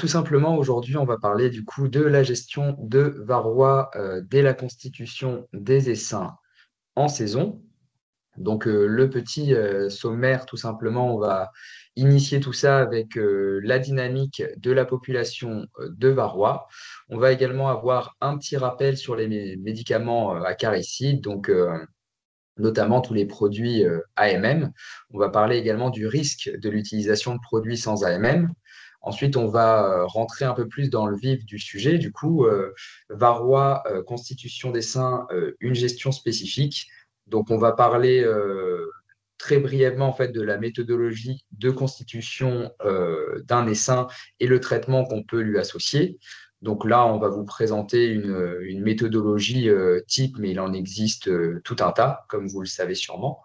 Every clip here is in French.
tout simplement, aujourd'hui, on va parler du coup de la gestion de varroa dès la constitution des essaims en saison. Donc, le petit sommaire, tout simplement, on va initier tout ça avec la dynamique de la population de varroa. On va également avoir un petit rappel sur les médicaments acaricides, donc notamment tous les produits AMM. On va parler également du risque de l'utilisation de produits sans AMM. Ensuite, on va rentrer un peu plus dans le vif du sujet. Du coup, varroa, constitution des seins, une gestion spécifique. Donc, on va parler très brièvement en fait de la méthodologie de constitution d'un essaim et le traitement qu'on peut lui associer. Donc là, on va vous présenter une méthodologie type, mais il en existe tout un tas, comme vous le savez sûrement.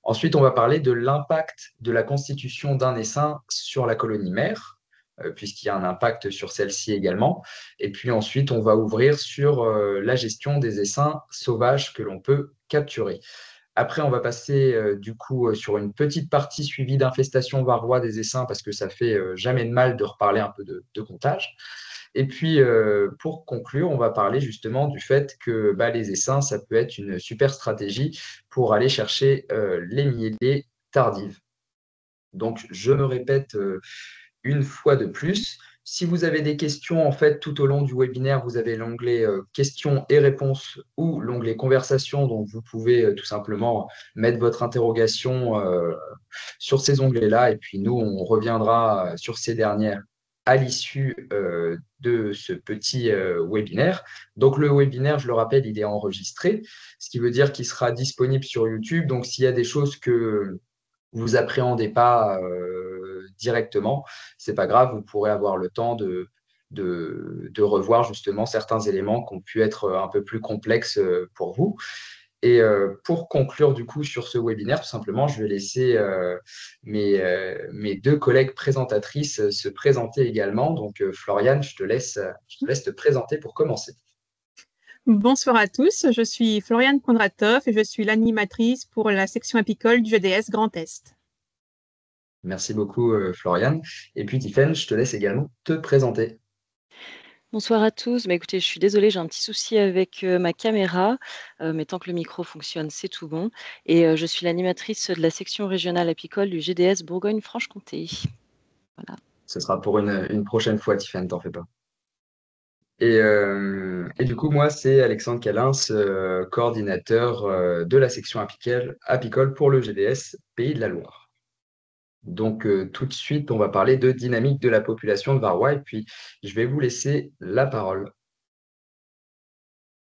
Ensuite, on va parler de l'impact de la constitution d'un essaim sur la colonie mère, puisqu'il y a un impact sur celle-ci également. Et puis ensuite, on va ouvrir sur la gestion des essaims sauvages que l'on peut capturer. Après, on va passer du coup sur une petite partie suivie d'infestation varroa des essaims, parce que ça fait jamais de mal de reparler un peu de comptage. Et puis, pour conclure, on va parler justement du fait que les essaims, ça peut être une super stratégie pour aller chercher les mielées tardives. Donc, je me répète une fois de plus. Si vous avez des questions, en fait, tout au long du webinaire, vous avez l'onglet questions et réponses ou l'onglet conversation. Donc, vous pouvez tout simplement mettre votre interrogation sur ces onglets-là. Et puis, nous, on reviendra sur ces dernières à l'issue de ce petit webinaire. Donc, le webinaire, je le rappelle, il est enregistré, ce qui veut dire qu'il sera disponible sur YouTube. Donc, s'il y a des choses que vous appréhendez pas directement, c'est pas grave, vous pourrez avoir le temps de revoir justement certains éléments qui ont pu être un peu plus complexes pour vous. Et pour conclure du coup sur ce webinaire, tout simplement, je vais laisser mes deux collègues présentatrices se présenter également. Donc, Floriane, je te laisse te présenter pour commencer. Bonsoir à tous, je suis Floriane Kondratov et je suis l'animatrice pour la section apicole du GDS Grand Est. Merci beaucoup, Floriane. Et puis, Tiffaine, je te laisse également te présenter. Bonsoir à tous. Écoutez, je suis désolée, j'ai un petit souci avec ma caméra, mais tant que le micro fonctionne, c'est tout bon. Et je suis l'animatrice de la section régionale apicole du GDS Bourgogne-Franche-Comté. Voilà. Ce sera pour une prochaine fois, Tiffaine, t'en fais pas. Et du coup, moi, c'est Alexandre Calins, coordinateur de la section apicole pour le GDS Pays de la Loire. Donc, tout de suite, on va parler de dynamique de la population de varroa et puis je vais vous laisser la parole.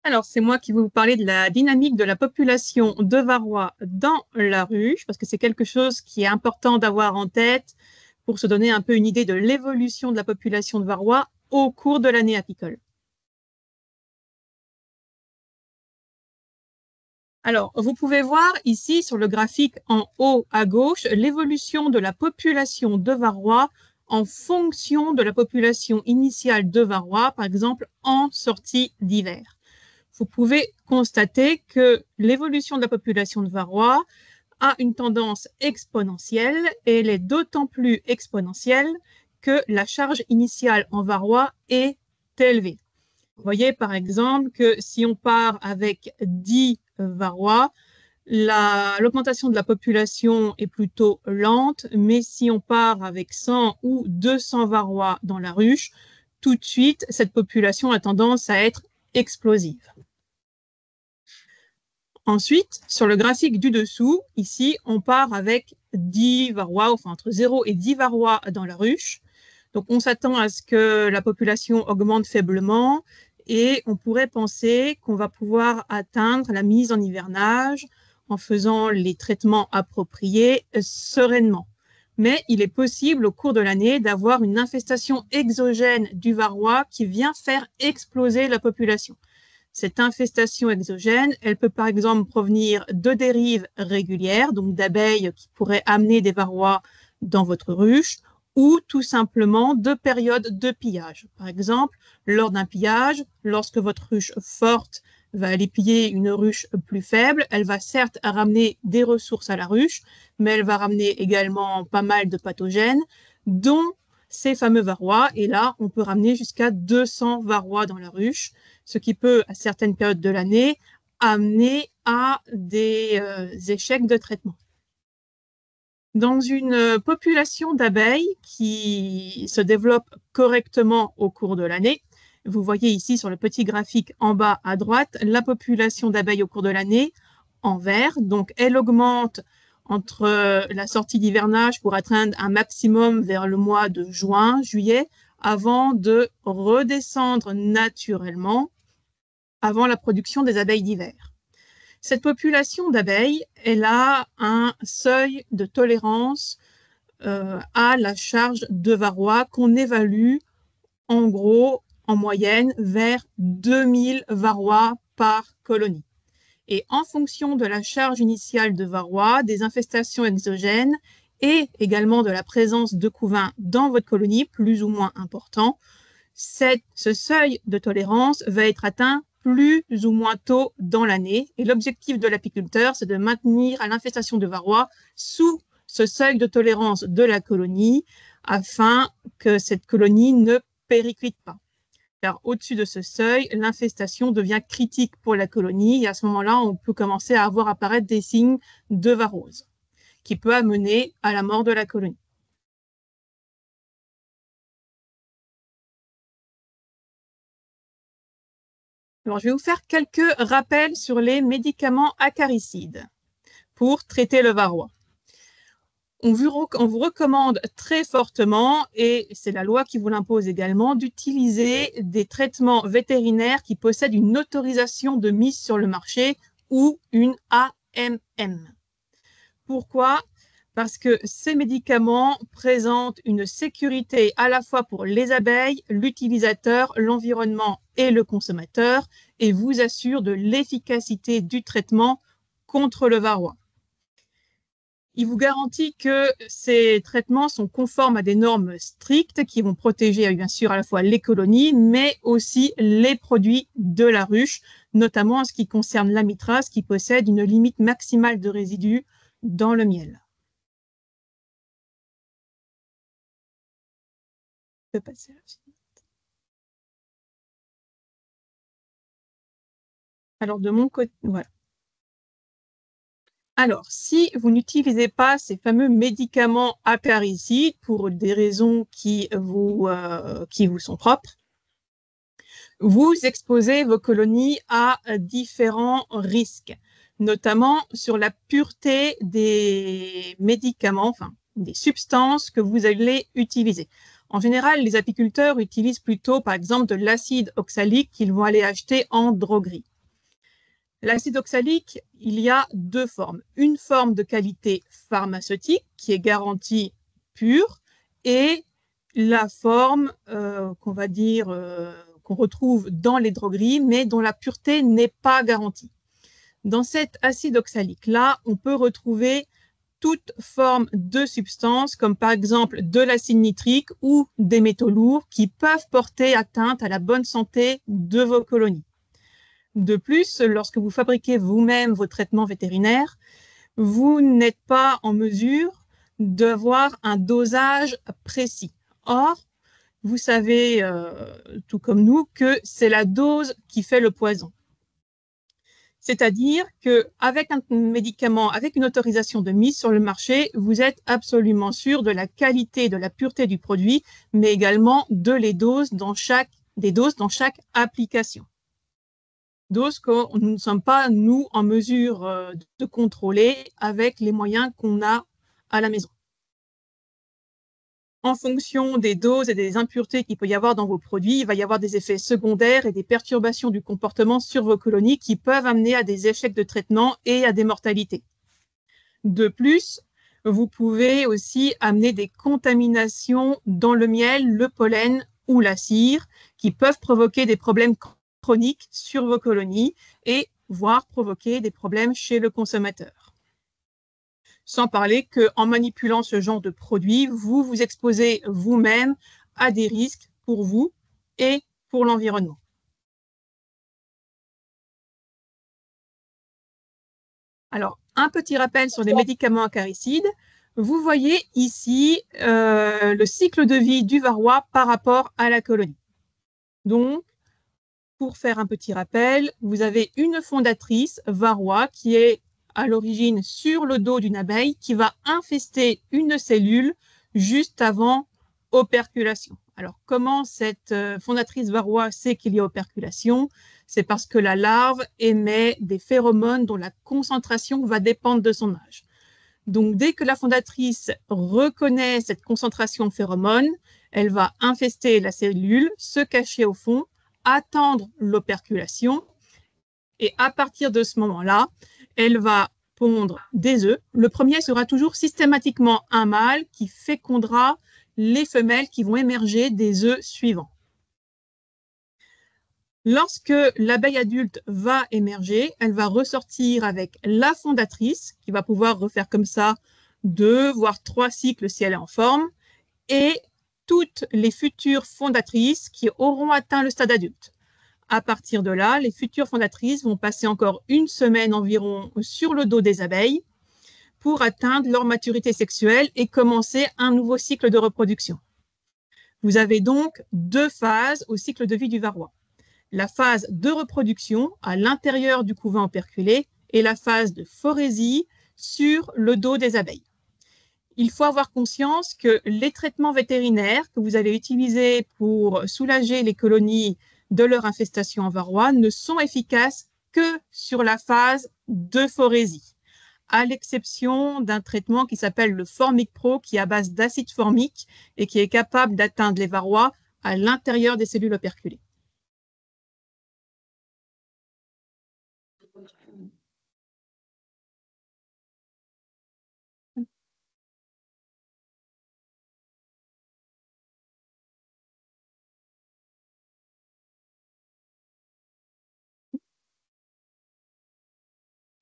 Alors, c'est moi qui vais vous parler de la dynamique de la population de varroa dans la ruche, parce que c'est quelque chose qui est important d'avoir en tête pour se donner un peu une idée de l'évolution de la population de varroa au cours de l'année apicole. Alors, vous pouvez voir ici sur le graphique en haut à gauche l'évolution de la population de varroa en fonction de la population initiale de varroa, par exemple en sortie d'hiver. Vous pouvez constater que l'évolution de la population de varroa a une tendance exponentielle et elle est d'autant plus exponentielle que la charge initiale en varroa est élevée. Vous voyez par exemple que si on part avec 10 varroa, l'augmentation de la population est plutôt lente, mais si on part avec 100 ou 200 varroa dans la ruche, tout de suite, cette population a tendance à être explosive. Ensuite, sur le graphique du dessous, ici, on part avec 10 varroa, enfin entre 0 et 10 varroa dans la ruche. Donc, on s'attend à ce que la population augmente faiblement et on pourrait penser qu'on va pouvoir atteindre la mise en hivernage en faisant les traitements appropriés sereinement. Mais il est possible au cours de l'année d'avoir une infestation exogène du varroa qui vient faire exploser la population. Cette infestation exogène, elle peut par exemple provenir de dérives régulières, donc d'abeilles qui pourraient amener des varroa dans votre ruche, ou tout simplement de périodes de pillage. Par exemple, lors d'un pillage, lorsque votre ruche forte va aller piller une ruche plus faible, elle va certes ramener des ressources à la ruche, mais elle va ramener également pas mal de pathogènes, dont ces fameux varrois. Et là, on peut ramener jusqu'à 200 varrois dans la ruche, ce qui peut, à certaines périodes de l'année, amener à des échecs de traitement. Dans une population d'abeilles qui se développe correctement au cours de l'année, vous voyez ici sur le petit graphique en bas à droite la population d'abeilles au cours de l'année en vert. Donc, elle augmente entre la sortie d'hivernage pour atteindre un maximum vers le mois de juin, juillet, avant de redescendre naturellement avant la production des abeilles d'hiver. Cette population d'abeilles, elle a un seuil de tolérance à la charge de varroa qu'on évalue en gros, en moyenne, vers 2000 varrois par colonie. Et en fonction de la charge initiale de varroa, des infestations exogènes et également de la présence de couvains dans votre colonie, plus ou moins important, ce seuil de tolérance va être atteint plus ou moins tôt dans l'année. Et l'objectif de l'apiculteur, c'est de maintenir l'infestation de varroa sous ce seuil de tolérance de la colonie afin que cette colonie ne périclite pas. Car au-dessus de ce seuil, l'infestation devient critique pour la colonie et à ce moment-là, on peut commencer à voir apparaître des signes de varrose qui peut amener à la mort de la colonie. Alors, je vais vous faire quelques rappels sur les médicaments acaricides pour traiter le varroa. On vous recommande très fortement, et c'est la loi qui vous l'impose également, d'utiliser des traitements vétérinaires qui possèdent une autorisation de mise sur le marché ou une AMM. Pourquoi ? Parce que ces médicaments présentent une sécurité à la fois pour les abeilles, l'utilisateur, l'environnement et le consommateur et vous assurent de l'efficacité du traitement contre le varroa. Il vous garantit que ces traitements sont conformes à des normes strictes qui vont protéger bien sûr à la fois les colonies, mais aussi les produits de la ruche, notamment en ce qui concerne l'amitrase qui possède une limite maximale de résidus dans le miel. Je peux passer à la suite. Alors de mon côté, voilà. Alors, si vous n'utilisez pas ces fameux médicaments acaricides pour des raisons qui vous sont propres, vous exposez vos colonies à différents risques, notamment sur la pureté des médicaments, enfin des substances que vous allez utiliser. En général, les apiculteurs utilisent plutôt, par exemple, de l'acide oxalique qu'ils vont aller acheter en droguerie. L'acide oxalique, il y a deux formes. Une forme de qualité pharmaceutique qui est garantie pure et la forme qu'on va dire qu'on retrouve dans les drogueries mais dont la pureté n'est pas garantie. Dans cet acide oxalique-là, on peut retrouver toute forme de substances comme par exemple de l'acide nitrique ou des métaux lourds qui peuvent porter atteinte à la bonne santé de vos colonies. De plus, lorsque vous fabriquez vous-même vos traitements vétérinaires, vous n'êtes pas en mesure d'avoir un dosage précis. Or, vous savez, tout comme nous, que c'est la dose qui fait le poison. C'est-à-dire qu'avec un médicament, avec une autorisation de mise sur le marché, vous êtes absolument sûr de la qualité et de la pureté du produit, mais également des doses dans chaque application. Doses que nous ne sommes pas, nous, en mesure de contrôler avec les moyens qu'on a à la maison. En fonction des doses et des impuretés qu'il peut y avoir dans vos produits, il va y avoir des effets secondaires et des perturbations du comportement sur vos colonies qui peuvent amener à des échecs de traitement et à des mortalités. De plus, vous pouvez aussi amener des contaminations dans le miel, le pollen ou la cire qui peuvent provoquer des problèmes chroniques sur vos colonies et voire provoquer des problèmes chez le consommateur. Sans parler qu'en manipulant ce genre de produit, vous vous exposez vous-même à des risques pour vous et pour l'environnement. Alors, un petit rappel sur les médicaments acaricides. vous voyez ici le cycle de vie du varroa par rapport à la colonie. Donc, pour faire un petit rappel, vous avez une fondatrice, varroa, qui est à l'origine sur le dos d'une abeille qui va infester une cellule juste avant operculation. Alors, comment cette fondatrice varroa sait qu'il y a operculation? C'est parce que la larve émet des phéromones dont la concentration va dépendre de son âge. Donc, dès que la fondatrice reconnaît cette concentration de phéromones, elle va infester la cellule, se cacher au fond, attendre l'operculation, et à partir de ce moment-là, elle va pondre des œufs. Le premier sera toujours systématiquement un mâle qui fécondera les femelles qui vont émerger des œufs suivants. Lorsque l'abeille adulte va émerger, elle va ressortir avec la fondatrice, qui va pouvoir refaire comme ça 2 voire 3 cycles si elle est en forme, et toutes les futures fondatrices qui auront atteint le stade adulte. À partir de là, les futures fondatrices vont passer encore une semaine environ sur le dos des abeilles pour atteindre leur maturité sexuelle et commencer un nouveau cycle de reproduction. Vous avez donc 2 phases au cycle de vie du varroa. La phase de reproduction à l'intérieur du couvain operculé et la phase de phorésie sur le dos des abeilles. Il faut avoir conscience que les traitements vétérinaires que vous allez utiliser pour soulager les colonies de leur infestation en varroa ne sont efficaces que sur la phase de phorésie, à l'exception d'un traitement qui s'appelle le Formic Pro, qui est à base d'acide formique et qui est capable d'atteindre les varroas à l'intérieur des cellules operculées.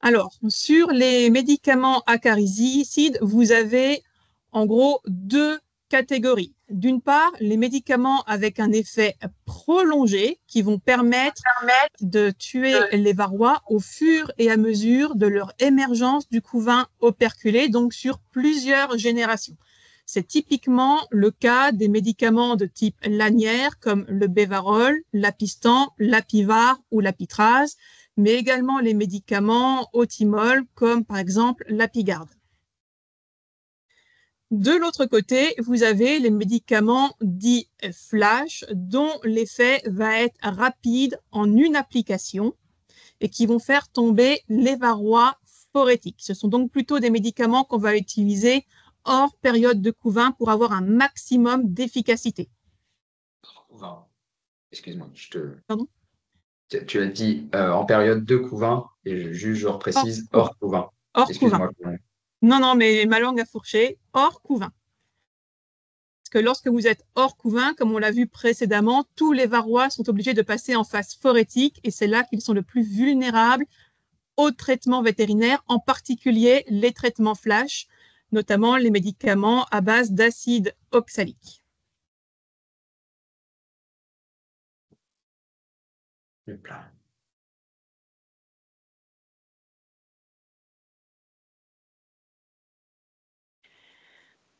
Alors, sur les médicaments acaricides, vous avez en gros 2 catégories. D'une part, les médicaments avec un effet prolongé qui vont permettre de tuer les varrois au fur et à mesure de leur émergence du couvain operculé, donc sur plusieurs générations. C'est typiquement le cas des médicaments de type lanière comme le Bevarol, l'Apistan, l'Apivar ou l'Apitraz, mais également les médicaments Otimol comme par exemple l'Apigarde. De l'autre côté, vous avez les médicaments dits flash dont l'effet va être rapide en une application et qui vont faire tomber les varrois phorétiques. Ce sont donc plutôt des médicaments qu'on va utiliser hors période de couvain pour avoir un maximum d'efficacité. Excuse-moi, je te... Pardon ? Tu as dit en période de couvain, et je reprécise hors couvain. Hors couvain. Non, mais ma langue a fourché, hors couvain. Parce que lorsque vous êtes hors couvain, comme on l'a vu précédemment, tous les varrois sont obligés de passer en phase phorétique et c'est là qu'ils sont le plus vulnérables aux traitements vétérinaires, en particulier les traitements flash, notamment les médicaments à base d'acide oxalique.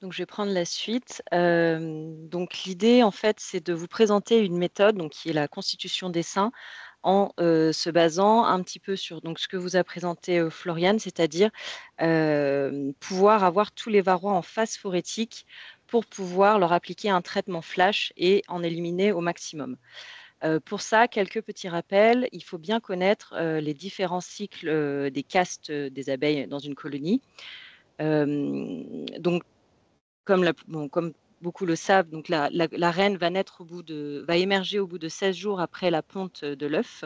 Donc, je vais prendre la suite. Donc, l'idée, en fait, c'est de vous présenter une méthode donc, qui est la constitution des seins en se basant un petit peu sur donc, ce que vous a présenté Floriane, c'est-à-dire pouvoir avoir tous les varrois en phase phorétique pour pouvoir leur appliquer un traitement flash et en éliminer au maximum. Pour ça, quelques petits rappels. Il faut bien connaître les différents cycles des castes des abeilles dans une colonie. Donc, comme beaucoup le savent, donc la reine va émerger au bout de 16 jours après la ponte de l'œuf.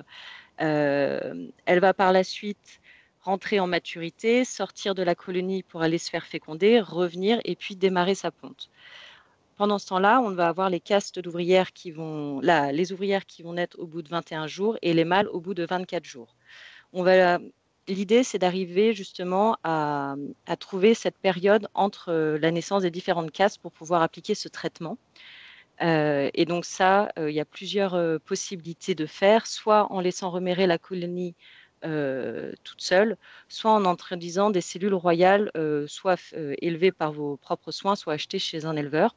Elle va par la suite rentrer en maturité, sortir de la colonie pour aller se faire féconder, revenir et puis démarrer sa ponte. Pendant ce temps-là, on va avoir les castes d'ouvrières les ouvrières qui vont naître au bout de 21 jours et les mâles au bout de 24 jours. L'idée, c'est d'arriver justement à trouver cette période entre la naissance des différentes castes pour pouvoir appliquer ce traitement. Et donc ça, il y a plusieurs possibilités de faire, soit en laissant remérer la colonie toute seule, soit en introduisant des cellules royales, soit élevées par vos propres soins, soit achetées chez un éleveur.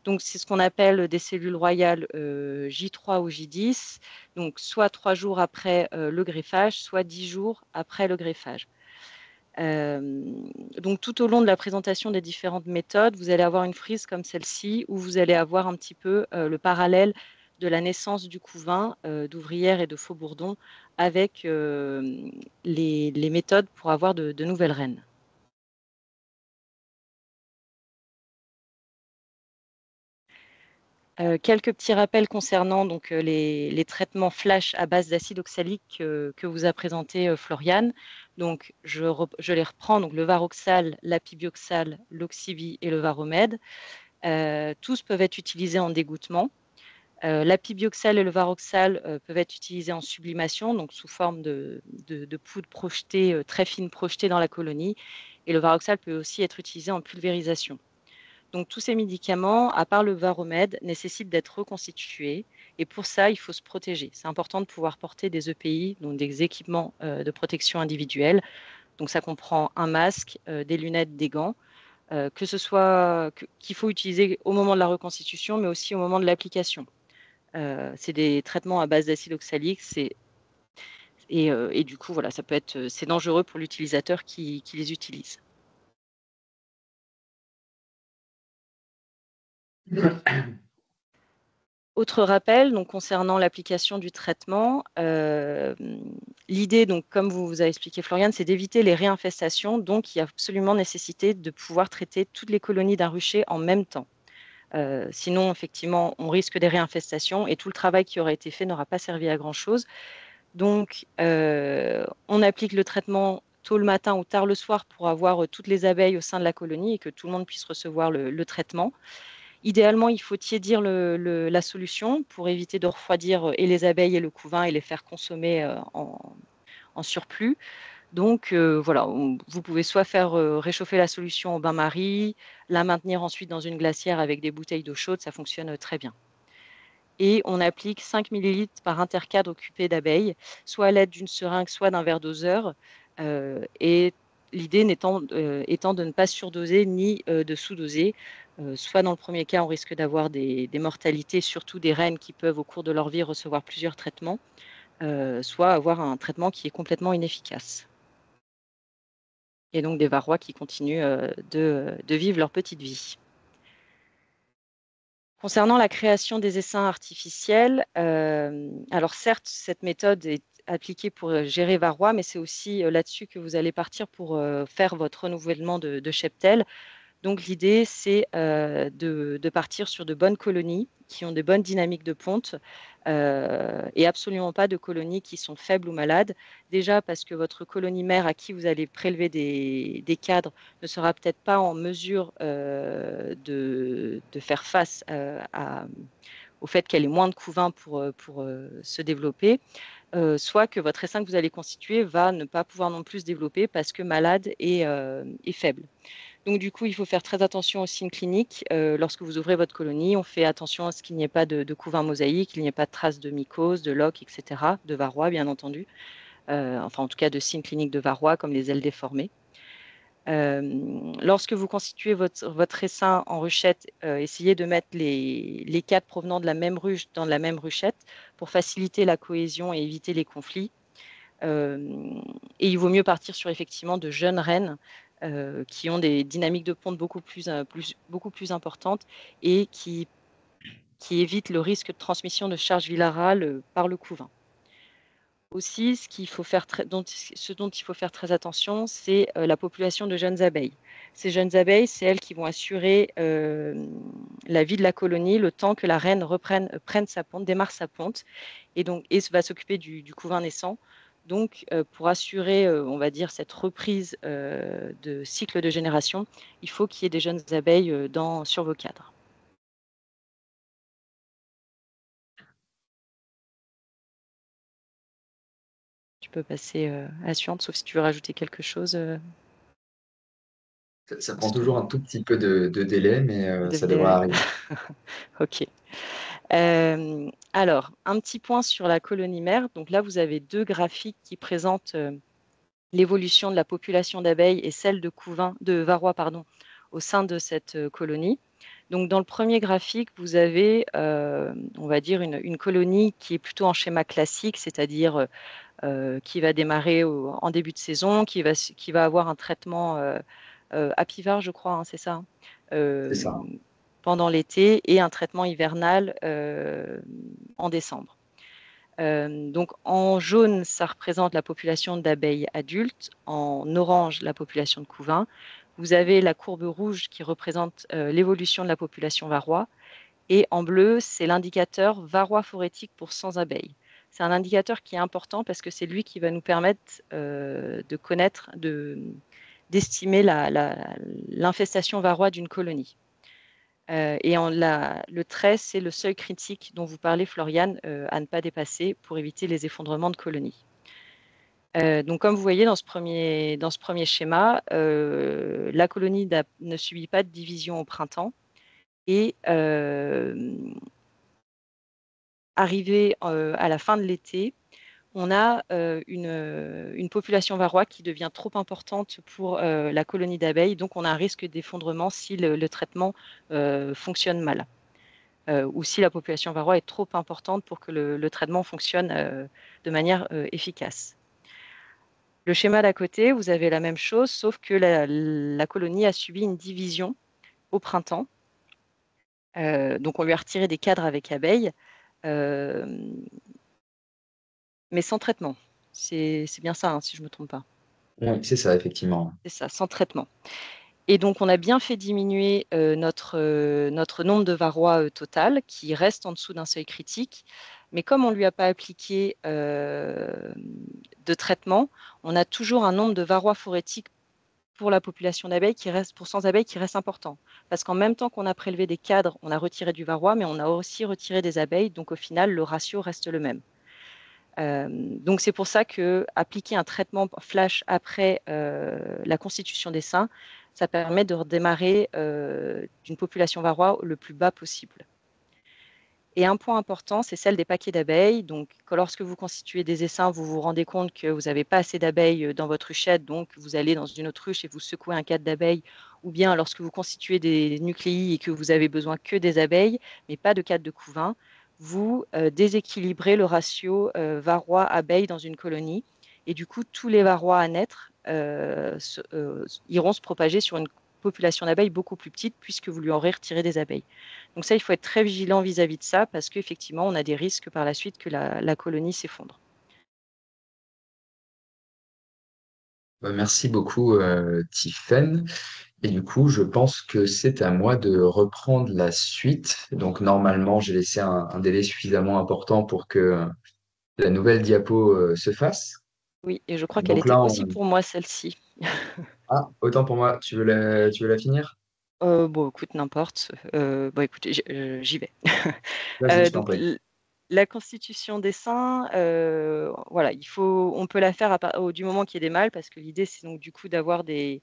Donc, c'est ce qu'on appelle des cellules royales J3 ou J10, donc soit 3 jours après le greffage, soit 10 jours après le greffage. Donc, tout au long de la présentation des différentes méthodes, vous allez avoir une frise comme celle-ci, où vous allez avoir un petit peu le parallèle de la naissance du couvain d'Ouvrière et de Faux-Bourdon avec les méthodes pour avoir de nouvelles reines. Quelques petits rappels concernant donc, les traitements flash à base d'acide oxalique que vous a présenté Floriane. Donc, je les reprends, donc le Varoxal, l'Apibioxal, l'Oxyvi et le Varomède. Tous peuvent être utilisés en dégouttement. L'Apibioxal et le Varoxal peuvent être utilisés en sublimation, donc sous forme de poudre projetée, très fine projetée dans la colonie. Et le Varoxal peut aussi être utilisé en pulvérisation. Donc, tous ces médicaments, à part le Varomède, nécessitent d'être reconstitués. Et pour ça, il faut se protéger. C'est important de pouvoir porter des EPI, donc des équipements de protection individuelle. Donc, ça comprend un masque, des lunettes, des gants, qu'il faut utiliser au moment de la reconstitution, mais aussi au moment de l'application. C'est des traitements à base d'acide oxalique. Et du coup, voilà, c'est dangereux pour l'utilisateur qui les utilise. Autre rappel, donc concernant l'application du traitement, l'idée, donc comme vous avez expliqué Floriane, c'est d'éviter les réinfestations. Donc, il y a absolument nécessité de pouvoir traiter toutes les colonies d'un rucher en même temps. Sinon, effectivement, on risque des réinfestations et tout le travail qui aurait été fait n'aura pas servi à grand-chose. Donc, on applique le traitement tôt le matin ou tard le soir pour avoir toutes les abeilles au sein de la colonie et que tout le monde puisse recevoir le traitement. Idéalement, il faut tiédir la solution pour éviter de refroidir et les abeilles et le couvain et les faire consommer en surplus. Donc, voilà, vous pouvez soit faire réchauffer la solution au bain-marie, la maintenir ensuite dans une glacière avec des bouteilles d'eau chaude, ça fonctionne très bien. Et on applique 5 ml par intercadre occupé d'abeilles, soit à l'aide d'une seringue, soit d'un verre doseur. Et l'idée étant de ne pas surdoser ni de sous-doser. Soit dans le premier cas, on risque d'avoir des mortalités, surtout des reines qui peuvent au cours de leur vie recevoir plusieurs traitements, soit avoir un traitement qui est complètement inefficace. Et donc des varrois qui continuent de vivre leur petite vie. Concernant la création des essaims artificiels, alors certes, cette méthode est appliquée pour gérer varroa, mais c'est aussi là-dessus que vous allez partir pour faire votre renouvellement de cheptel. Donc l'idée, c'est de partir sur de bonnes colonies qui ont de bonnes dynamiques de ponte et absolument pas de colonies qui sont faibles ou malades. Déjà parce que votre colonie mère à qui vous allez prélever des cadres ne sera peut-être pas en mesure de faire face au fait qu'elle ait moins de couvain pour se développer. Soit que votre essaim que vous allez constituer va ne pas pouvoir non plus se développer parce que malade et faible. Donc, du coup, il faut faire très attention aux signes cliniques. Lorsque vous ouvrez votre colonie, on fait attention à ce qu'il n'y ait pas de couvain mosaïque, qu'il n'y ait pas de traces de mycose, de loques, etc., de varroa, bien entendu. Enfin, en tout cas, de signes cliniques de varroa, comme les ailes déformées. Lorsque vous constituez votre essaim en ruchette, essayez de mettre les cadres provenant de la même ruche dans la même ruchette pour faciliter la cohésion et éviter les conflits. Et il vaut mieux partir sur effectivement de jeunes reines qui ont des dynamiques de ponte beaucoup plus importantes et qui évitent le risque de transmission de charge virale par le couvain. Aussi, ce dont il faut faire très attention, c'est la population de jeunes abeilles. Ces jeunes abeilles, c'est elles qui vont assurer la vie de la colonie le temps que la reine prenne sa ponte, démarre sa ponte, et va s'occuper du couvain naissant. Donc, pour assurer, on va dire, cette reprise de cycle de génération, il faut qu'il y ait des jeunes abeilles sur vos cadres. Tu peux passer à la suivante, sauf si tu veux rajouter quelque chose. Ça prend toujours un tout petit peu de délai, mais ça devrait arriver. Ok. Alors, un petit point sur la colonie mère. Donc là, vous avez deux graphiques qui présentent l'évolution de la population d'abeilles et celle de varrois, pardon, au sein de cette colonie. Donc, dans le premier graphique, vous avez, on va dire, une colonie qui est plutôt en schéma classique, c'est-à-dire qui va démarrer en début de saison, qui va avoir un traitement apivare, je crois, hein, c'est ça, C'est ça. pendant l'été et un traitement hivernal en décembre. Donc en jaune, ça représente la population d'abeilles adultes, en orange, la population de couvains. Vous avez la courbe rouge qui représente l'évolution de la population varroa, et en bleu, c'est l'indicateur varroa phorétique pour 100 abeilles. C'est un indicateur qui est important parce que c'est lui qui va nous permettre de connaître, d'estimer l'infestation varroa d'une colonie. Le trait, c'est le seuil critique dont vous parlez, Floriane, à ne pas dépasser pour éviter les effondrements de colonies. Donc, comme vous voyez dans ce premier schéma, la colonie ne subit pas de division au printemps et arrivé à la fin de l'été, on a une population varroa qui devient trop importante pour la colonie d'abeilles, donc on a un risque d'effondrement si le traitement fonctionne mal. Ou si la population varroa est trop importante pour que le traitement fonctionne de manière efficace. Le schéma d'à côté, vous avez la même chose, sauf que la colonie a subi une division au printemps. Donc on lui a retiré des cadres avec abeilles, mais sans traitement. C'est bien ça, hein, si je ne me trompe pas. Oui, c'est ça, effectivement. C'est ça, sans traitement. Et donc, on a bien fait diminuer notre nombre de varrois total, qui reste en dessous d'un seuil critique. Mais comme on ne lui a pas appliqué de traitement, on a toujours un nombre de varrois phorétiques pour la population d'abeilles pour 100 abeilles qui reste important. Parce qu'en même temps qu'on a prélevé des cadres, on a retiré du varroa, mais on a aussi retiré des abeilles. Donc, au final, le ratio reste le même. Donc, c'est pour ça qu'appliquer un traitement flash après la constitution des seins, ça permet de redémarrer d'une population varroa le plus bas possible. Et un point important, c'est celle des paquets d'abeilles. Donc, lorsque vous constituez des essaims, vous vous rendez compte que vous n'avez pas assez d'abeilles dans votre ruchette, donc vous allez dans une autre ruche et vous secouez un cadre d'abeilles. Ou bien lorsque vous constituez des nucléi et que vous avez besoin que des abeilles, mais pas de cadre de couvain, vous déséquilibrez le ratio varroa-abeille dans une colonie. Et du coup, tous les varrois à naître iront se propager sur une population d'abeilles beaucoup plus petite puisque vous lui aurez retiré des abeilles. Donc ça, il faut être très vigilant vis-à-vis de ça parce qu'effectivement, on a des risques par la suite que la colonie s'effondre. Bah, merci beaucoup, Tiffaine. Et du coup, je pense que c'est à moi de reprendre la suite. Donc, normalement, j'ai laissé un délai suffisamment important pour que la nouvelle diapo se fasse. Oui, et je crois qu'elle Donc était là, aussi pour moi celle-ci. ah, autant pour moi, tu veux la finir? Bon, écoute, n'importe. Bon, écoute, j'y vais. Vas-y, je t'en Donc, prie. la constitution des seins, voilà, on peut la faire du moment qu'il y a des mâles, parce que l'idée, c'est donc du coup c'est d'avoir des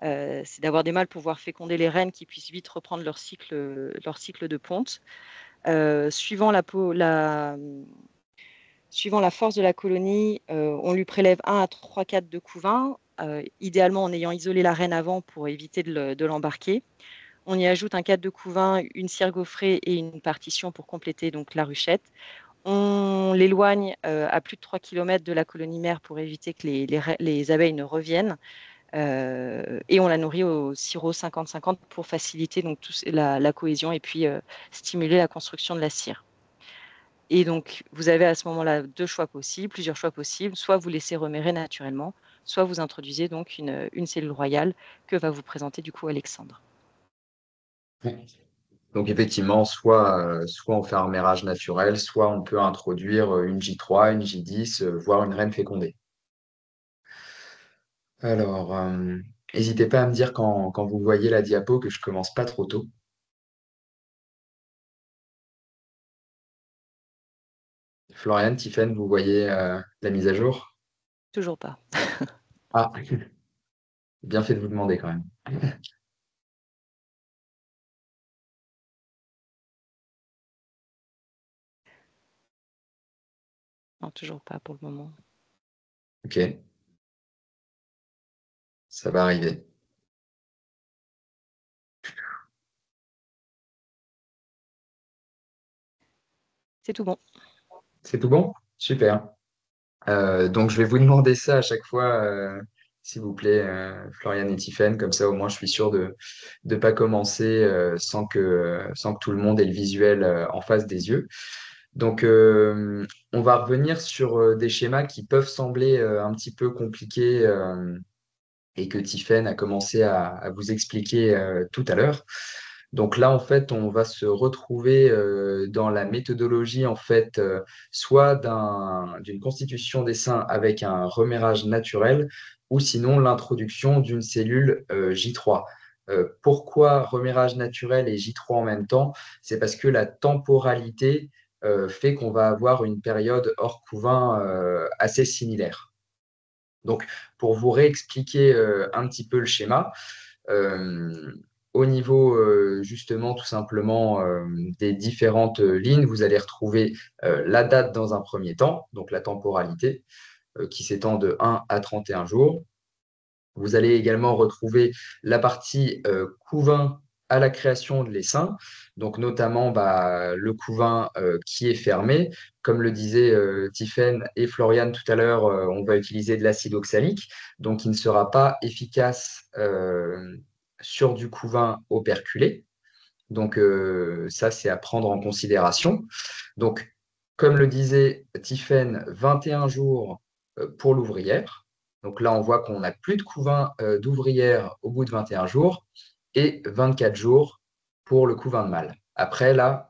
mâles pour pouvoir féconder les reines qui puissent vite reprendre leur cycle de ponte. Suivant la force de la colonie, on lui prélève 1 à 3 cadres de couvain, idéalement en ayant isolé la reine avant pour éviter de l'embarquer. On y ajoute un cadre de couvain, une cire gaufrée et une partition pour compléter donc la ruchette. On l'éloigne à plus de 3 km de la colonie mère pour éviter que les abeilles ne reviennent. Et on la nourrit au sirop 50-50 pour faciliter donc la cohésion et puis stimuler la construction de la cire. Et donc, vous avez à ce moment-là plusieurs choix possibles. Soit vous laissez remérer naturellement, soit vous introduisez donc une cellule royale que va vous présenter du coup Alexandre. Donc effectivement, soit on fait un reméage naturel, soit on peut introduire une J3, une J10, voire une reine fécondée. Alors, n'hésitez pas à me dire quand vous voyez la diapo que je commence pas trop tôt. Floriane, Tiffaine, vous voyez la mise à jour? Toujours pas. Ah, bien fait de vous demander quand même. toujours pas pour le moment. Ok, ça va arriver. C'est tout bon. C'est tout bon? Super. Donc, je vais vous demander ça à chaque fois, s'il vous plaît, Florian et Tiffaine. Comme ça, au moins, je suis sûr de ne pas commencer sans que tout le monde ait le visuel en face des yeux. Donc, on va revenir sur des schémas qui peuvent sembler un petit peu compliqués et que Tiffaine a commencé à vous expliquer tout à l'heure. Donc là, en fait, on va se retrouver dans la méthodologie, en fait, soit d'une constitution des seins avec un remérage naturel, ou sinon l'introduction d'une cellule J3. Pourquoi remérage naturel et J3 en même temps? C'est parce que la temporalité fait qu'on va avoir une période hors couvain assez similaire. Donc, pour vous réexpliquer un petit peu le schéma, euh, au niveau justement tout simplement des différentes lignes, vous allez retrouver la date dans un premier temps, donc la temporalité, qui s'étend de 1 à 31 jours. Vous allez également retrouver la partie couvain à la création de l'essaim, donc notamment le couvain qui est fermé. Comme le disaient Tiffaine et Florian tout à l'heure, on va utiliser de l'acide oxalique, donc il ne sera pas efficace sur du couvain operculé. Donc ça, c'est à prendre en considération. Donc, comme le disait Tiffaine, 21 jours pour l'ouvrière. Donc là, on voit qu'on n'a plus de couvain d'ouvrière au bout de 21 jours et 24 jours pour le couvain de mâle. Après, là,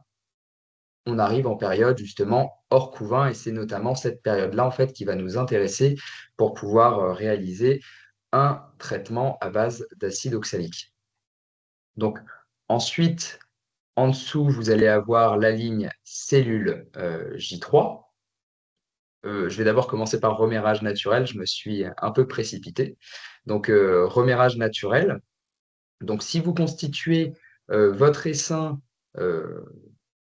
on arrive en période justement hors couvain et c'est notamment cette période-là en fait qui va nous intéresser pour pouvoir réaliser un traitement à base d'acide oxalique. Donc ensuite, en dessous, vous allez avoir la ligne cellule J3. Je vais d'abord commencer par remérage naturel. Je me suis un peu précipité. Donc, remérage naturel. Donc, si vous constituez votre essaim euh,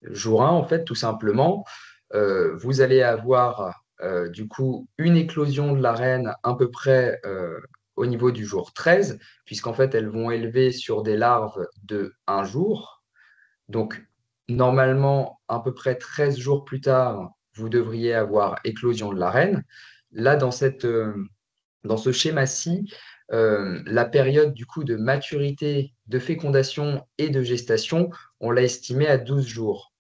jour 1, en fait, tout simplement, vous allez avoir du coup une éclosion de la reine à peu près au niveau du jour 13, puisqu'en fait, elles vont élever sur des larves de 1 jour. Donc, normalement, à peu près 13 jours plus tard, vous devriez avoir éclosion de la reine. Là, dans ce schéma-ci, la période du coup de maturité, de fécondation et de gestation, on l'a estimée à 12 jours.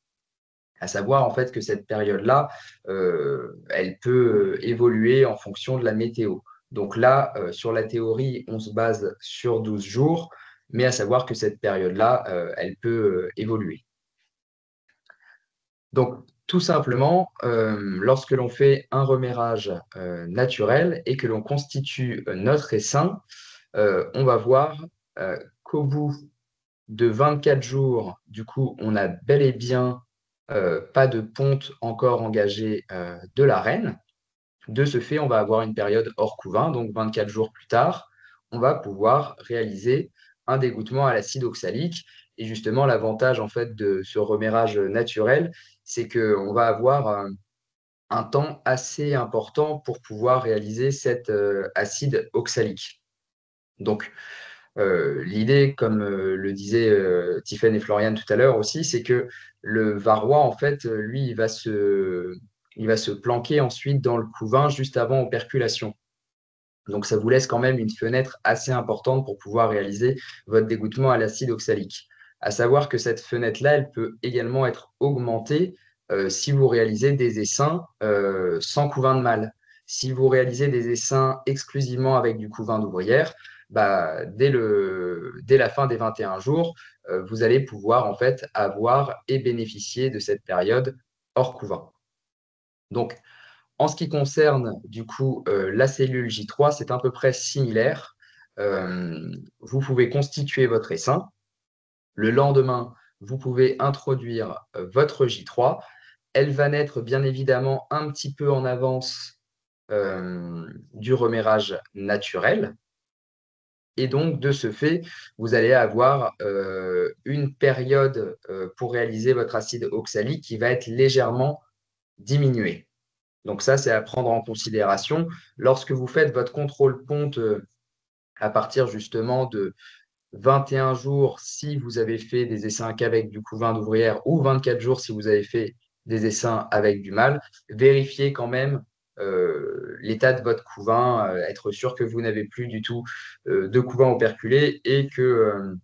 À savoir en fait que cette période-là, elle peut évoluer en fonction de la météo. Donc là, sur la théorie, on se base sur 12 jours, mais à savoir que cette période-là, elle peut évoluer. Donc, tout simplement, lorsque l'on fait un remérage naturel et que l'on constitue notre essaim, on va voir qu'au bout de 24 jours, du coup, on a bel et bien pas de ponte encore engagée de la reine. De ce fait, on va avoir une période hors couvain, donc 24 jours plus tard, on va pouvoir réaliser un dégoûtement à l'acide oxalique. Et justement, l'avantage en fait de ce remérage naturel, c'est qu'on va avoir un temps assez important pour pouvoir réaliser cet acide oxalique. Donc, l'idée, comme le disaient Tiffaine et Florian tout à l'heure aussi, c'est que le varroa, en fait, lui, il va se planquer ensuite dans le couvain juste avant operculation. Donc, ça vous laisse quand même une fenêtre assez importante pour pouvoir réaliser votre dégoûtement à l'acide oxalique. À savoir que cette fenêtre-là, elle peut également être augmentée si vous réalisez des essaims sans couvain de mâle. Si vous réalisez des essaims exclusivement avec du couvain d'ouvrière, dès la fin des 21 jours, vous allez pouvoir en fait avoir et bénéficier de cette période hors couvain. Donc, en ce qui concerne du coup la cellule J3, c'est à peu près similaire. Vous pouvez constituer votre essaim. Le lendemain, vous pouvez introduire votre J3. Elle va naître bien évidemment un petit peu en avance du remérage naturel. Et donc, de ce fait, vous allez avoir une période pour réaliser votre acide oxalique qui va être légèrement diminuée. Donc ça, c'est à prendre en considération. Lorsque vous faites votre contrôle ponte à partir justement de 21 jours si vous avez fait des essaims qu'avec du couvain d'ouvrière ou 24 jours si vous avez fait des essaims avec du mâle, vérifiez quand même l'état de votre couvain, être sûr que vous n'avez plus du tout de couvain operculé et que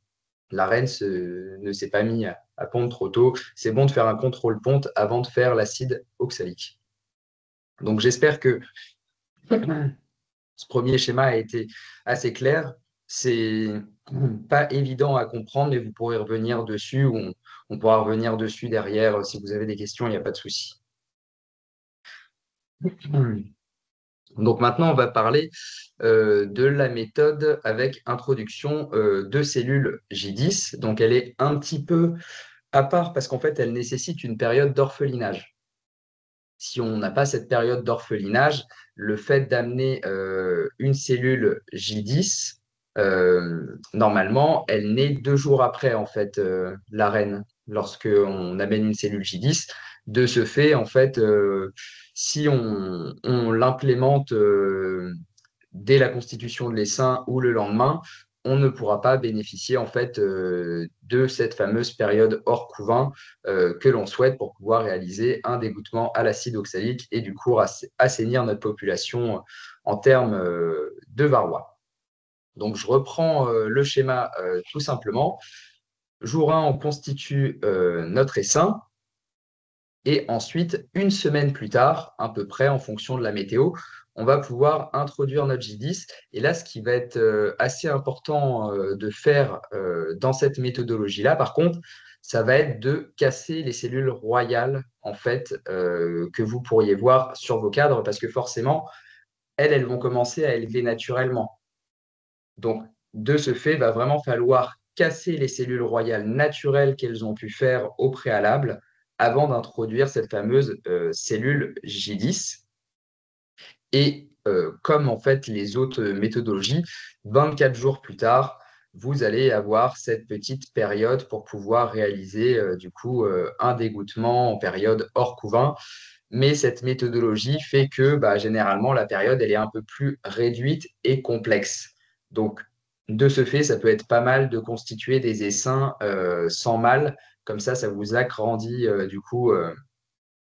la reine ne s'est pas mise à pondre trop tôt. C'est bon de faire un contrôle ponte avant de faire l'acide oxalique. Donc j'espère que ce premier schéma a été assez clair. C'est pas évident à comprendre, mais vous pourrez revenir dessus ou on pourra revenir dessus derrière. Si vous avez des questions, il n'y a pas de souci. Donc maintenant, on va parler de la méthode avec introduction de cellules J10. Donc elle est un petit peu à part parce qu'en fait, elle nécessite une période d'orphelinage. Si on n'a pas cette période d'orphelinage, le fait d'amener une cellule J10, normalement, elle naît 2 jours après en fait la reine. Lorsqu'on amène une cellule J10, de ce fait, en fait, si on l'implémente dès la constitution de l'essaim ou le lendemain, on ne pourra pas bénéficier en fait de cette fameuse période hors couvain que l'on souhaite pour pouvoir réaliser un dégoûtement à l'acide oxalique et du coup assainir notre population en termes de varroa. Donc je reprends le schéma tout simplement. Jour 1, on constitue notre essaim. Et ensuite, une semaine plus tard, à peu près en fonction de la météo, on va pouvoir introduire notre J10. Et là, ce qui va être assez important de faire dans cette méthodologie-là, par contre, ça va être de casser les cellules royales, en fait, que vous pourriez voir sur vos cadres, parce que forcément, elles vont commencer à élever naturellement. Donc, de ce fait, il va vraiment falloir casser les cellules royales naturelles qu'elles ont pu faire au préalable avant d'introduire cette fameuse cellule J10. Et comme en fait les autres méthodologies, 24 jours plus tard, vous allez avoir cette petite période pour pouvoir réaliser du coup un dégoûtement en période hors couvain. Mais cette méthodologie fait que généralement la période elle est un peu plus réduite et complexe. Donc de ce fait, ça peut être pas mal de constituer des essaims sans mâle. Comme ça vous agrandit du coup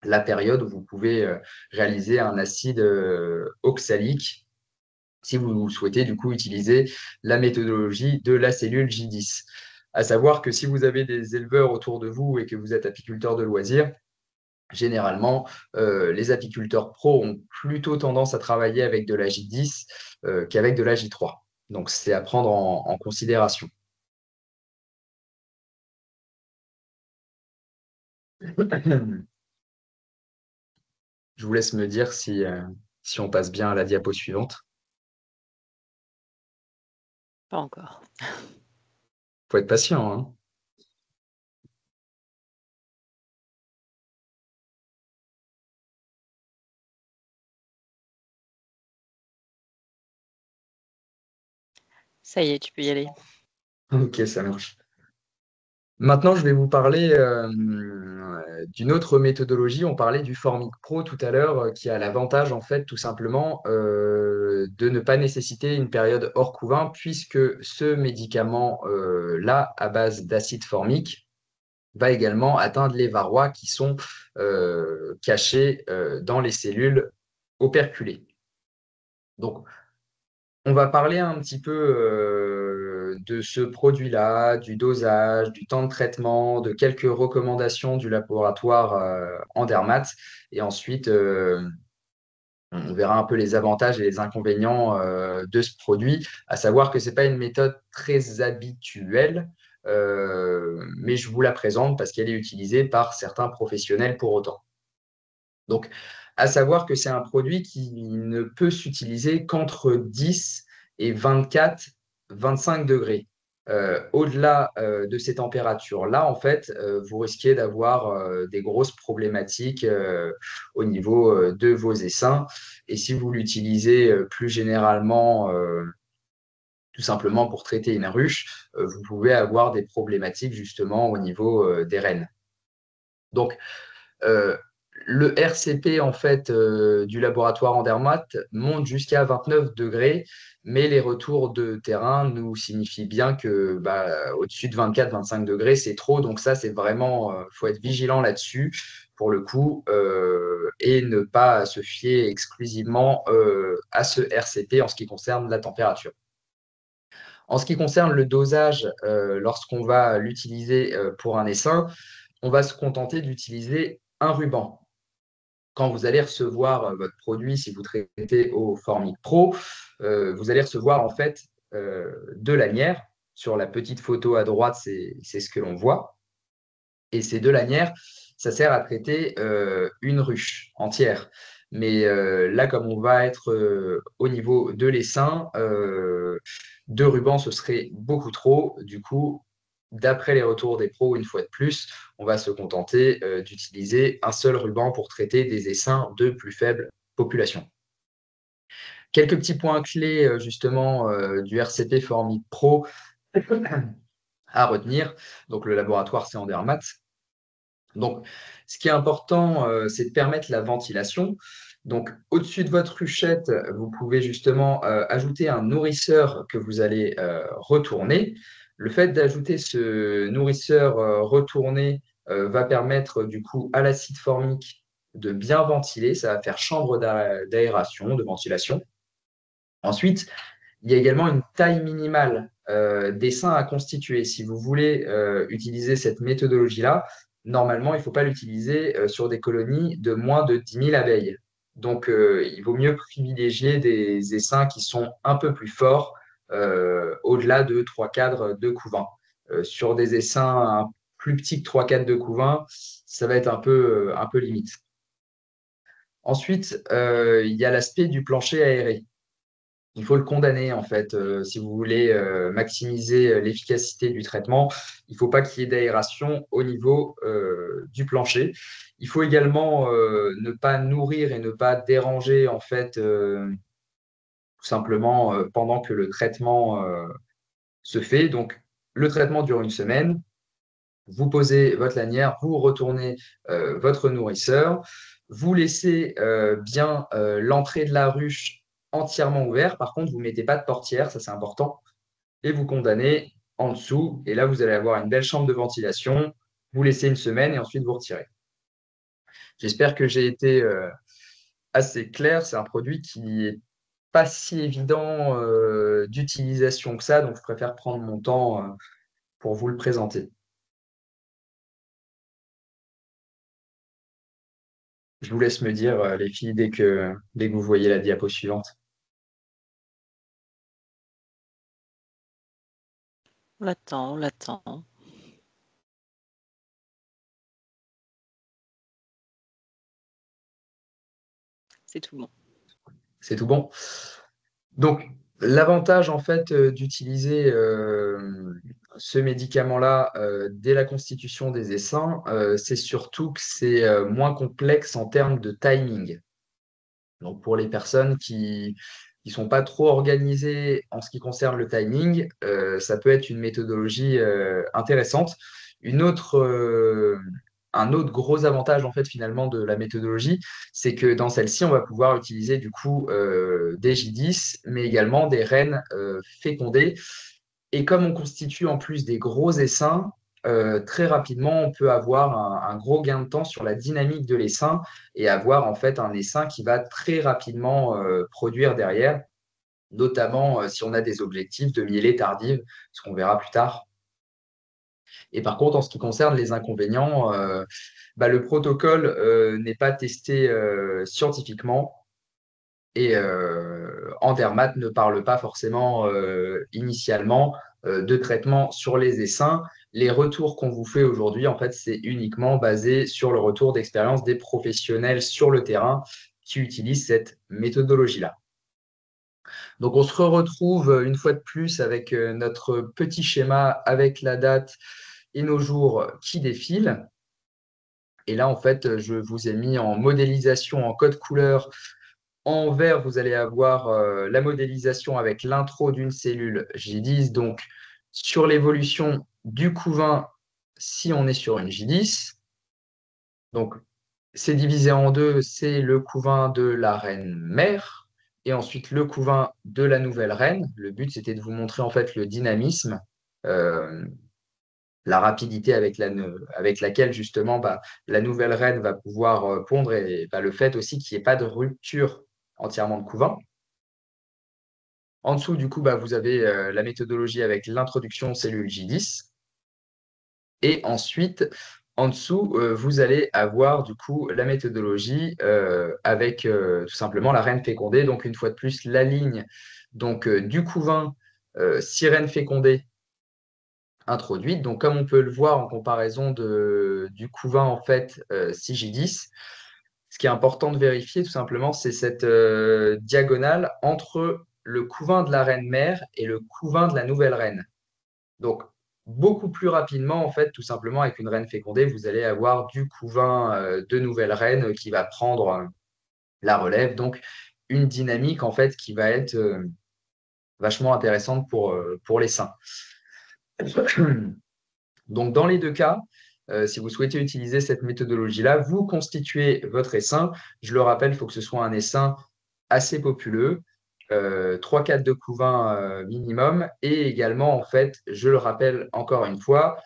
la période où vous pouvez réaliser un acide oxalique si vous souhaitez du coup utiliser la méthodologie de la cellule J10. À savoir que si vous avez des éleveurs autour de vous et que vous êtes apiculteur de loisirs, généralement, les apiculteurs pros ont plutôt tendance à travailler avec de la J10 qu'avec de la J3. Donc, c'est à prendre en considération. Je vous laisse me dire si on passe bien à la diapo suivante. Pas encore. Faut être patient, hein. Ça y est, tu peux y aller. Ok, ça marche. Maintenant, je vais vous parler d'une autre méthodologie. On parlait du Formic Pro tout à l'heure, qui a l'avantage, en fait, tout simplement, de ne pas nécessiter une période hors couvain, puisque ce médicament-là, à base d'acide formique, va également atteindre les varrois qui sont cachés dans les cellules operculées. Donc, on va parler un petit peu de ce produit-là, du dosage, du temps de traitement, de quelques recommandations du laboratoire en dermat. Et ensuite, on verra un peu les avantages et les inconvénients de ce produit, à savoir que ce n'est pas une méthode très habituelle, mais je vous la présente parce qu'elle est utilisée par certains professionnels pour autant. Donc, à savoir que c'est un produit qui ne peut s'utiliser qu'entre 10 et 24, 25 degrés. Au-delà de ces températures-là, en fait, vous risquez d'avoir des grosses problématiques au niveau de vos essaims. Et si vous l'utilisez plus généralement, tout simplement pour traiter une ruche, vous pouvez avoir des problématiques justement au niveau des rennes. Donc, euh, Le RCP en fait du laboratoire Andermatt monte jusqu'à 29 degrés, mais les retours de terrain nous signifient bien que au-dessus de 24-25 degrés, c'est trop. Donc ça, c'est vraiment, faut être vigilant là-dessus pour le coup et ne pas se fier exclusivement à ce RCP en ce qui concerne la température. En ce qui concerne le dosage, lorsqu'on va l'utiliser pour un essaim, on va se contenter d'utiliser un ruban. Quand vous allez recevoir votre produit, si vous traitez au Formic Pro, vous allez recevoir en fait deux lanières. Sur la petite photo à droite, c'est ce que l'on voit. Et ces deux lanières, ça sert à traiter une ruche entière. Mais là, comme on va être au niveau de l'essaim, deux rubans, ce serait beaucoup trop. Du coup, d'après les retours des pros, une fois de plus, on va se contenter d'utiliser un seul ruban pour traiter des essaims de plus faible population. Quelques petits points clés justement du RCP Formic Pro à retenir. Donc, le laboratoire, c'est Andermatt. Donc, ce qui est important, c'est de permettre la ventilation. Donc, au-dessus de votre ruchette, vous pouvez justement ajouter un nourrisseur que vous allez retourner. Le fait d'ajouter ce nourrisseur retourné va permettre du coup à l'acide formique de bien ventiler. Ça va faire chambre d'aération, de ventilation. Ensuite, il y a également une taille minimale d'essaim à constituer. Si vous voulez utiliser cette méthodologie-là, normalement, il ne faut pas l'utiliser sur des colonies de moins de 10 000 abeilles. Donc, il vaut mieux privilégier des essaims qui sont un peu plus forts, au-delà de 3 cadres de couvain. Sur des essaims plus petits que 3 cadres de couvain, ça va être un peu limite. Ensuite, il y a l'aspect du plancher aéré. Il faut le condamner, en fait. Si vous voulez maximiser l'efficacité du traitement, il ne faut pas qu'il y ait d'aération au niveau du plancher. Il faut également ne pas nourrir et ne pas déranger, en fait, tout simplement pendant que le traitement se fait. Donc, le traitement dure une semaine. Vous posez votre lanière, vous retournez votre nourrisseur, vous laissez bien l'entrée de la ruche entièrement ouverte. Par contre, vous ne mettez pas de portière, ça c'est important, et vous condamnez en dessous. Et là, vous allez avoir une belle chambre de ventilation. Vous laissez une semaine et ensuite vous retirez. J'espère que j'ai été assez clair. C'est un produit qui n'est pas si évident d'utilisation que ça, donc je préfère prendre mon temps pour vous le présenter. Je vous laisse me dire, les filles, dès que vous voyez la diapo suivante. On l'attend, on l'attend. C'est tout bon. C'est tout bon. Donc, l'avantage, en fait, d'utiliser ce médicament-là dès la constitution des essaims, c'est surtout que c'est moins complexe en termes de timing. Donc, pour les personnes qui ne sont pas trop organisées en ce qui concerne le timing, ça peut être une méthodologie intéressante. Une autre, un autre gros avantage en fait finalement de la méthodologie, c'est que dans celle-ci, on va pouvoir utiliser du coup des J10, mais également des reines fécondées. Et comme on constitue en plus des gros essaims, très rapidement, on peut avoir un gros gain de temps sur la dynamique de l'essaim et avoir en fait un essaim qui va très rapidement produire derrière, notamment si on a des objectifs de mielée tardive, ce qu'on verra plus tard. Et par contre, en ce qui concerne les inconvénients, le protocole n'est pas testé scientifiquement et Andermatt ne parle pas forcément initialement de traitement sur les essaims. Les retours qu'on vous fait aujourd'hui, en fait, c'est uniquement basé sur le retour d'expérience des professionnels sur le terrain qui utilisent cette méthodologie-là. Donc, on se retrouve une fois de plus avec notre petit schéma avec la date et nos jours qui défilent. Et là, en fait, je vous ai mis en modélisation en code couleur. En vert, vous allez avoir la modélisation avec l'intro d'une cellule J10. Donc, sur l'évolution du couvain, si on est sur une J10. Donc, c'est divisé en deux, c'est le couvain de la reine mère et ensuite le couvain de la nouvelle reine. Le but, c'était de vous montrer en fait le dynamisme, euh, la rapidité avec laquelle justement la nouvelle reine va pouvoir pondre et le fait aussi qu'il n'y ait pas de rupture entièrement de couvain. En dessous, du coup, vous avez la méthodologie avec l'introduction cellule J10. Et ensuite, en dessous, vous allez avoir du coup la méthodologie avec tout simplement la reine fécondée. Donc, une fois de plus, la ligne du couvain sirène fécondée introduite. Donc, comme on peut le voir en comparaison du couvain en fait 6J10, ce qui est important de vérifier tout simplement, c'est cette diagonale entre le couvain de la reine mère et le couvain de la nouvelle reine. Donc, beaucoup plus rapidement, en fait, tout simplement, avec une reine fécondée, vous allez avoir du couvain de nouvelle reine qui va prendre la relève. Donc, une dynamique, en fait, qui va être vachement intéressante pour les seins. Donc, dans les deux cas, si vous souhaitez utiliser cette méthodologie-là, vous constituez votre essaim. Je le rappelle, il faut que ce soit un essaim assez populeux, 3-4 de couvain minimum. Et également, en fait, je le rappelle encore une fois,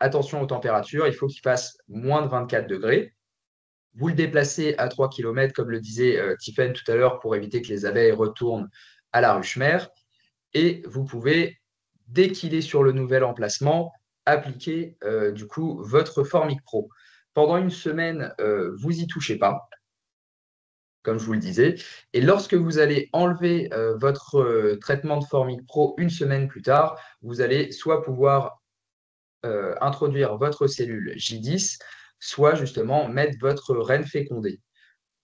attention aux températures, il faut qu'il fasse moins de 24 degrés. Vous le déplacez à 3 km, comme le disait Tiffen tout à l'heure, pour éviter que les abeilles retournent à la ruche mère. Et vous pouvez, dès qu'il est sur le nouvel emplacement, appliquer du coup votre Formic Pro. Pendant une semaine, vous n'y touchez pas, comme je vous le disais. Et lorsque vous allez enlever votre traitement de Formic Pro une semaine plus tard, vous allez soit pouvoir introduire votre cellule J10, soit justement mettre votre reine fécondée.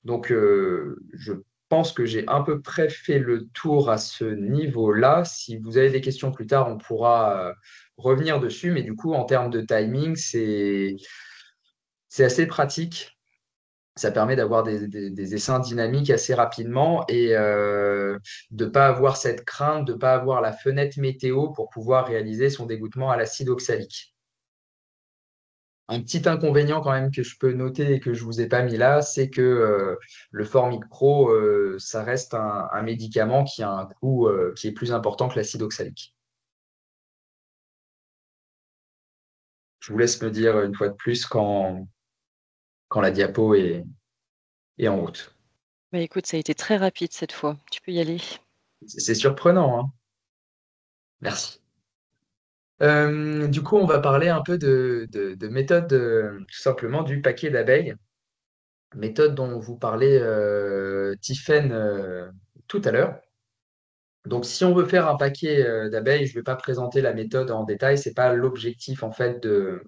Donc, je pense que j'ai à peu près fait le tour à ce niveau-là. Si vous avez des questions plus tard, on pourra revenir dessus. Mais du coup, en termes de timing, c'est assez pratique. Ça permet d'avoir des essaims dynamiques assez rapidement et de ne pas avoir cette crainte, de ne pas avoir la fenêtre météo pour pouvoir réaliser son dégoûtement à l'acide oxalique. Un petit inconvénient quand même que je peux noter et que je ne vous ai pas mis là, c'est que le Formic Pro, ça reste un médicament qui a un coût qui est plus important que l'acide oxalique. Je vous laisse me dire une fois de plus quand la diapo est en route. Bah, écoute, ça a été très rapide cette fois. Tu peux y aller. C'est surprenant, hein. Merci. Du coup, on va parler un peu de méthode, tout simplement, du paquet d'abeilles. Méthode dont vous parlait Tiffaine tout à l'heure. Donc, si on veut faire un paquet d'abeilles, je ne vais pas présenter la méthode en détail, ce n'est pas l'objectif en fait de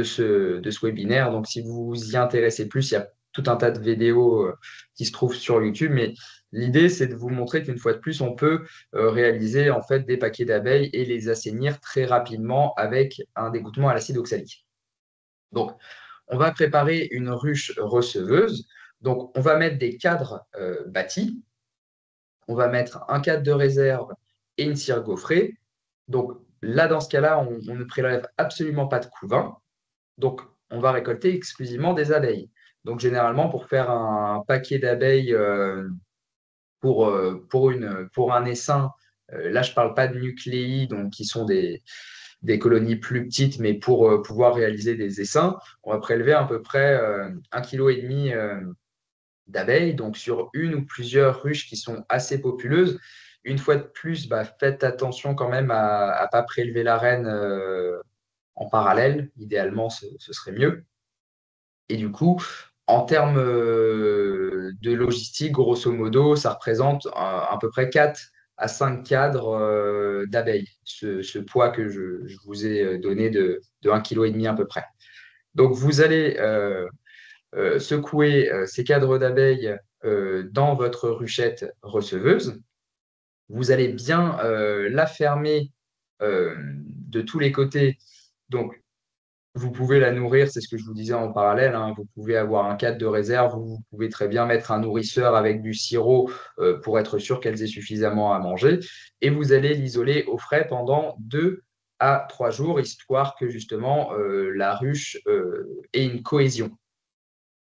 ce webinaire. Donc, si vous vous y intéressez plus, il y a tout un tas de vidéos qui se trouvent sur YouTube. Mais l'idée, c'est de vous montrer qu'une fois de plus, on peut réaliser en fait des paquets d'abeilles et les assainir très rapidement avec un dégoûtement à l'acide oxalique. Donc, on va préparer une ruche receveuse. Donc, on va mettre des cadres bâtis. On va mettre un cadre de réserve et une cire gaufrée. Donc là, dans ce cas-là, on ne prélève absolument pas de couvain. Donc, on va récolter exclusivement des abeilles. Donc, généralement, pour faire un paquet d'abeilles pour un essaim, là, je ne parle pas de nucléi, donc qui sont des colonies plus petites, mais pour pouvoir réaliser des essaims, on va prélever à peu près 1,5 kg d'abeilles, donc sur une ou plusieurs ruches qui sont assez populeuses. Une fois de plus, faites attention quand même à ne pas prélever la reine en parallèle. Idéalement, ce serait mieux. Et du coup, en termes de logistique, grosso modo, ça représente à peu près 4 à 5 cadres d'abeilles, ce poids que je vous ai donné de 1,5 kg à peu près. Donc, vous allez secouer ces cadres d'abeilles dans votre ruchette receveuse. Vous allez bien la fermer de tous les côtés. Donc, vous pouvez la nourrir, c'est ce que je vous disais en parallèle, hein. Vous pouvez avoir un cadre de réserve où vous pouvez très bien mettre un nourrisseur avec du sirop pour être sûr qu'elles aient suffisamment à manger. Et vous allez l'isoler au frais pendant 2 à 3 jours, histoire que justement la ruche ait une cohésion.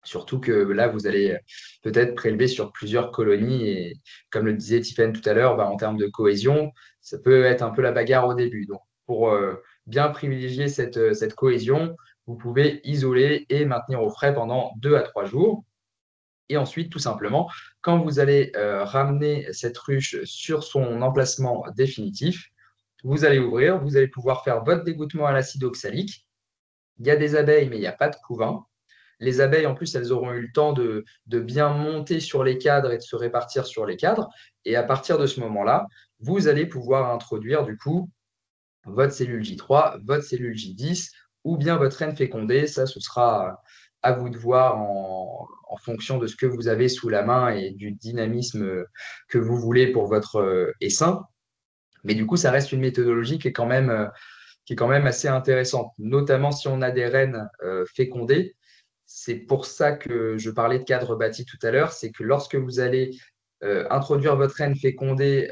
Surtout que là, vous allez peut-être prélever sur plusieurs colonies et comme le disait Tiffany tout à l'heure, en termes de cohésion, ça peut être un peu la bagarre au début. Donc, pour bien privilégier cette cohésion, vous pouvez isoler et maintenir au frais pendant 2 à 3 jours. Et ensuite, tout simplement, quand vous allez ramener cette ruche sur son emplacement définitif, vous allez ouvrir, vous allez pouvoir faire votre dégoûtement à l'acide oxalique. Il y a des abeilles, mais il n'y a pas de couvain. Les abeilles, en plus, elles auront eu le temps de bien monter sur les cadres et de se répartir sur les cadres. Et à partir de ce moment-là, vous allez pouvoir introduire du coup votre cellule J3, votre cellule J10 ou bien votre reine fécondée. Ça, ce sera à vous de voir en fonction de ce que vous avez sous la main et du dynamisme que vous voulez pour votre essaim. Mais du coup, ça reste une méthodologie qui est quand même assez intéressante, notamment si on a des reines fécondées. C'est pour ça que je parlais de cadre bâti tout à l'heure, c'est que lorsque vous allez introduire votre reine fécondée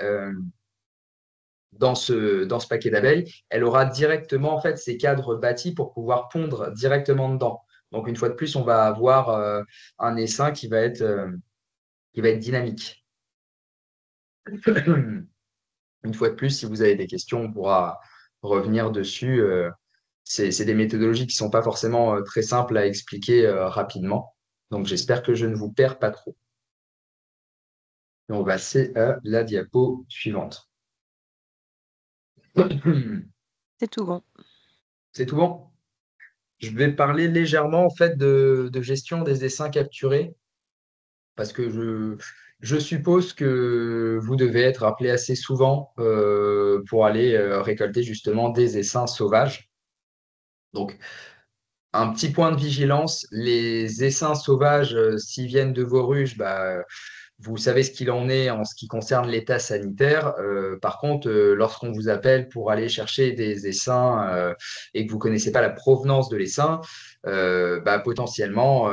dans ce paquet d'abeilles, elle aura directement en fait ces cadres bâtis pour pouvoir pondre directement dedans. Donc une fois de plus, on va avoir un essaim qui va être dynamique. Une fois de plus, si vous avez des questions, on pourra revenir dessus. C'est des méthodologies qui ne sont pas forcément très simples à expliquer rapidement. Donc j'espère que je ne vous perds pas trop. Et on va passer à la diapo suivante. C'est tout bon. C'est tout bon? Je vais parler légèrement en fait de gestion des essaims capturés parce que je suppose que vous devez être appelé assez souvent pour aller récolter justement des essaims sauvages. Donc, un petit point de vigilance, les essaims sauvages, s'ils viennent de vos ruches, vous savez ce qu'il en est en ce qui concerne l'état sanitaire. Par contre, lorsqu'on vous appelle pour aller chercher des essaims et que vous ne connaissez pas la provenance de l'essaim, potentiellement,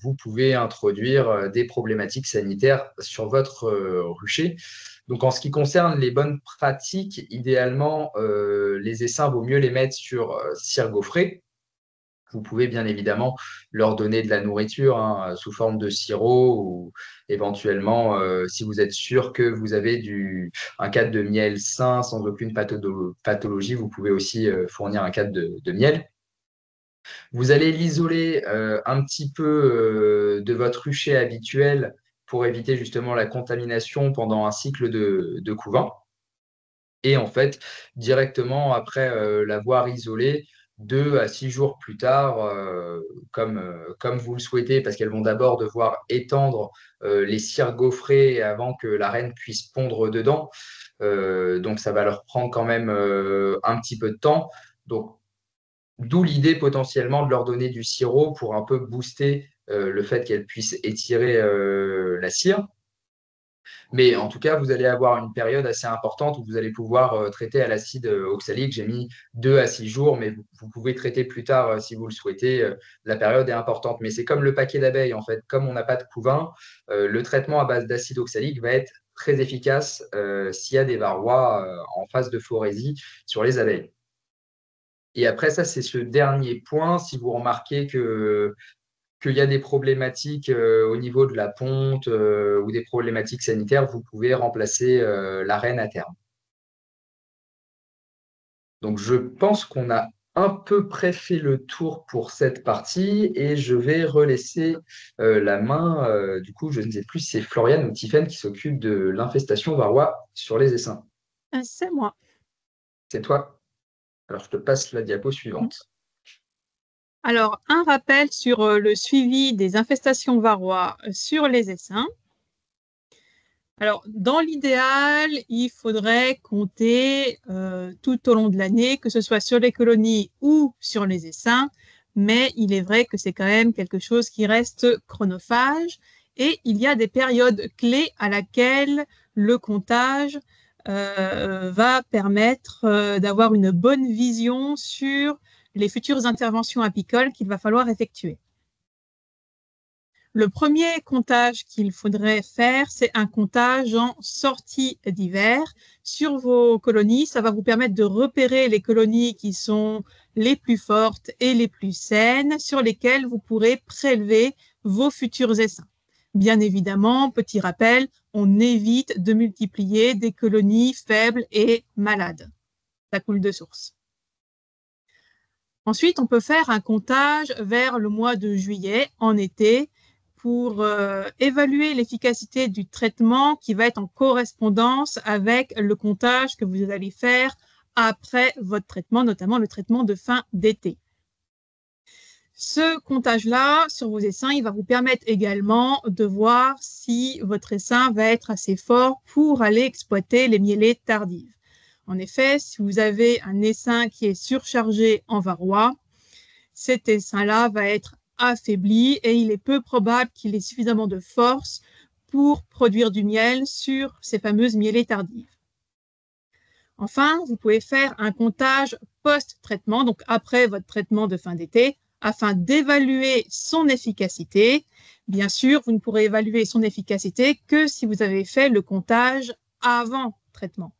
vous pouvez introduire des problématiques sanitaires sur votre rucher. Donc, en ce qui concerne les bonnes pratiques, idéalement, les essaims, vaut mieux les mettre sur cire gaufrée. Vous pouvez bien évidemment leur donner de la nourriture sous forme de sirop ou éventuellement, si vous êtes sûr que vous avez un cadre de miel sain sans aucune pathologie, vous pouvez aussi fournir un cadre de miel. Vous allez l'isoler un petit peu de votre rucher habituel pour éviter justement la contamination pendant un cycle de couvain. Et en fait, directement après l'avoir isolé, 2 à 6 jours plus tard, comme vous le souhaitez, parce qu'elles vont d'abord devoir étendre les cires gaufrées avant que la reine puisse pondre dedans. Donc, ça va leur prendre quand même un petit peu de temps. Donc, d'où l'idée potentiellement de leur donner du sirop pour un peu booster le fait qu'elles puissent étirer la cire. Mais en tout cas, vous allez avoir une période assez importante où vous allez pouvoir traiter à l'acide oxalique. J'ai mis 2 à 6 jours, mais vous pouvez traiter plus tard si vous le souhaitez. La période est importante. Mais c'est comme le paquet d'abeilles, en fait. Comme on n'a pas de couvain, le traitement à base d'acide oxalique va être très efficace s'il y a des varrois en phase de florésie sur les abeilles. Et après, ça, c'est ce dernier point. Si vous remarquez qu'il y a des problématiques au niveau de la ponte ou des problématiques sanitaires, vous pouvez remplacer la reine à terme. Donc, je pense qu'on a à peu près fait le tour pour cette partie et je vais relaisser la main. Du coup, je ne sais plus si c'est Floriane ou Tiffany qui s'occupe de l'infestation varroa sur les essaims. C'est moi. C'est toi. Alors, je te passe la diapo suivante. Alors, un rappel sur le suivi des infestations varroa sur les essaims. Alors, dans l'idéal, il faudrait compter tout au long de l'année, que ce soit sur les colonies ou sur les essaims, mais il est vrai que c'est quand même quelque chose qui reste chronophage et il y a des périodes clés à laquelle le comptage va permettre d'avoir une bonne vision sur les futures interventions apicoles qu'il va falloir effectuer. Le premier comptage qu'il faudrait faire, c'est un comptage en sortie d'hiver sur vos colonies. Ça va vous permettre de repérer les colonies qui sont les plus fortes et les plus saines, sur lesquelles vous pourrez prélever vos futurs essaims. Bien évidemment, petit rappel, on évite de multiplier des colonies faibles et malades. Ça coule de source. Ensuite, on peut faire un comptage vers le mois de juillet, en été, pour évaluer l'efficacité du traitement qui va être en correspondance avec le comptage que vous allez faire après votre traitement, notamment le traitement de fin d'été. Ce comptage-là sur vos essaims, il va vous permettre également de voir si votre essaim va être assez fort pour aller exploiter les mielées tardives. En effet, si vous avez un essaim qui est surchargé en varroa, cet essaim-là va être affaibli et il est peu probable qu'il ait suffisamment de force pour produire du miel sur ces fameuses mielées tardives. Enfin, vous pouvez faire un comptage post-traitement, donc après votre traitement de fin d'été, afin d'évaluer son efficacité. Bien sûr, vous ne pourrez évaluer son efficacité que si vous avez fait le comptage avant traitement.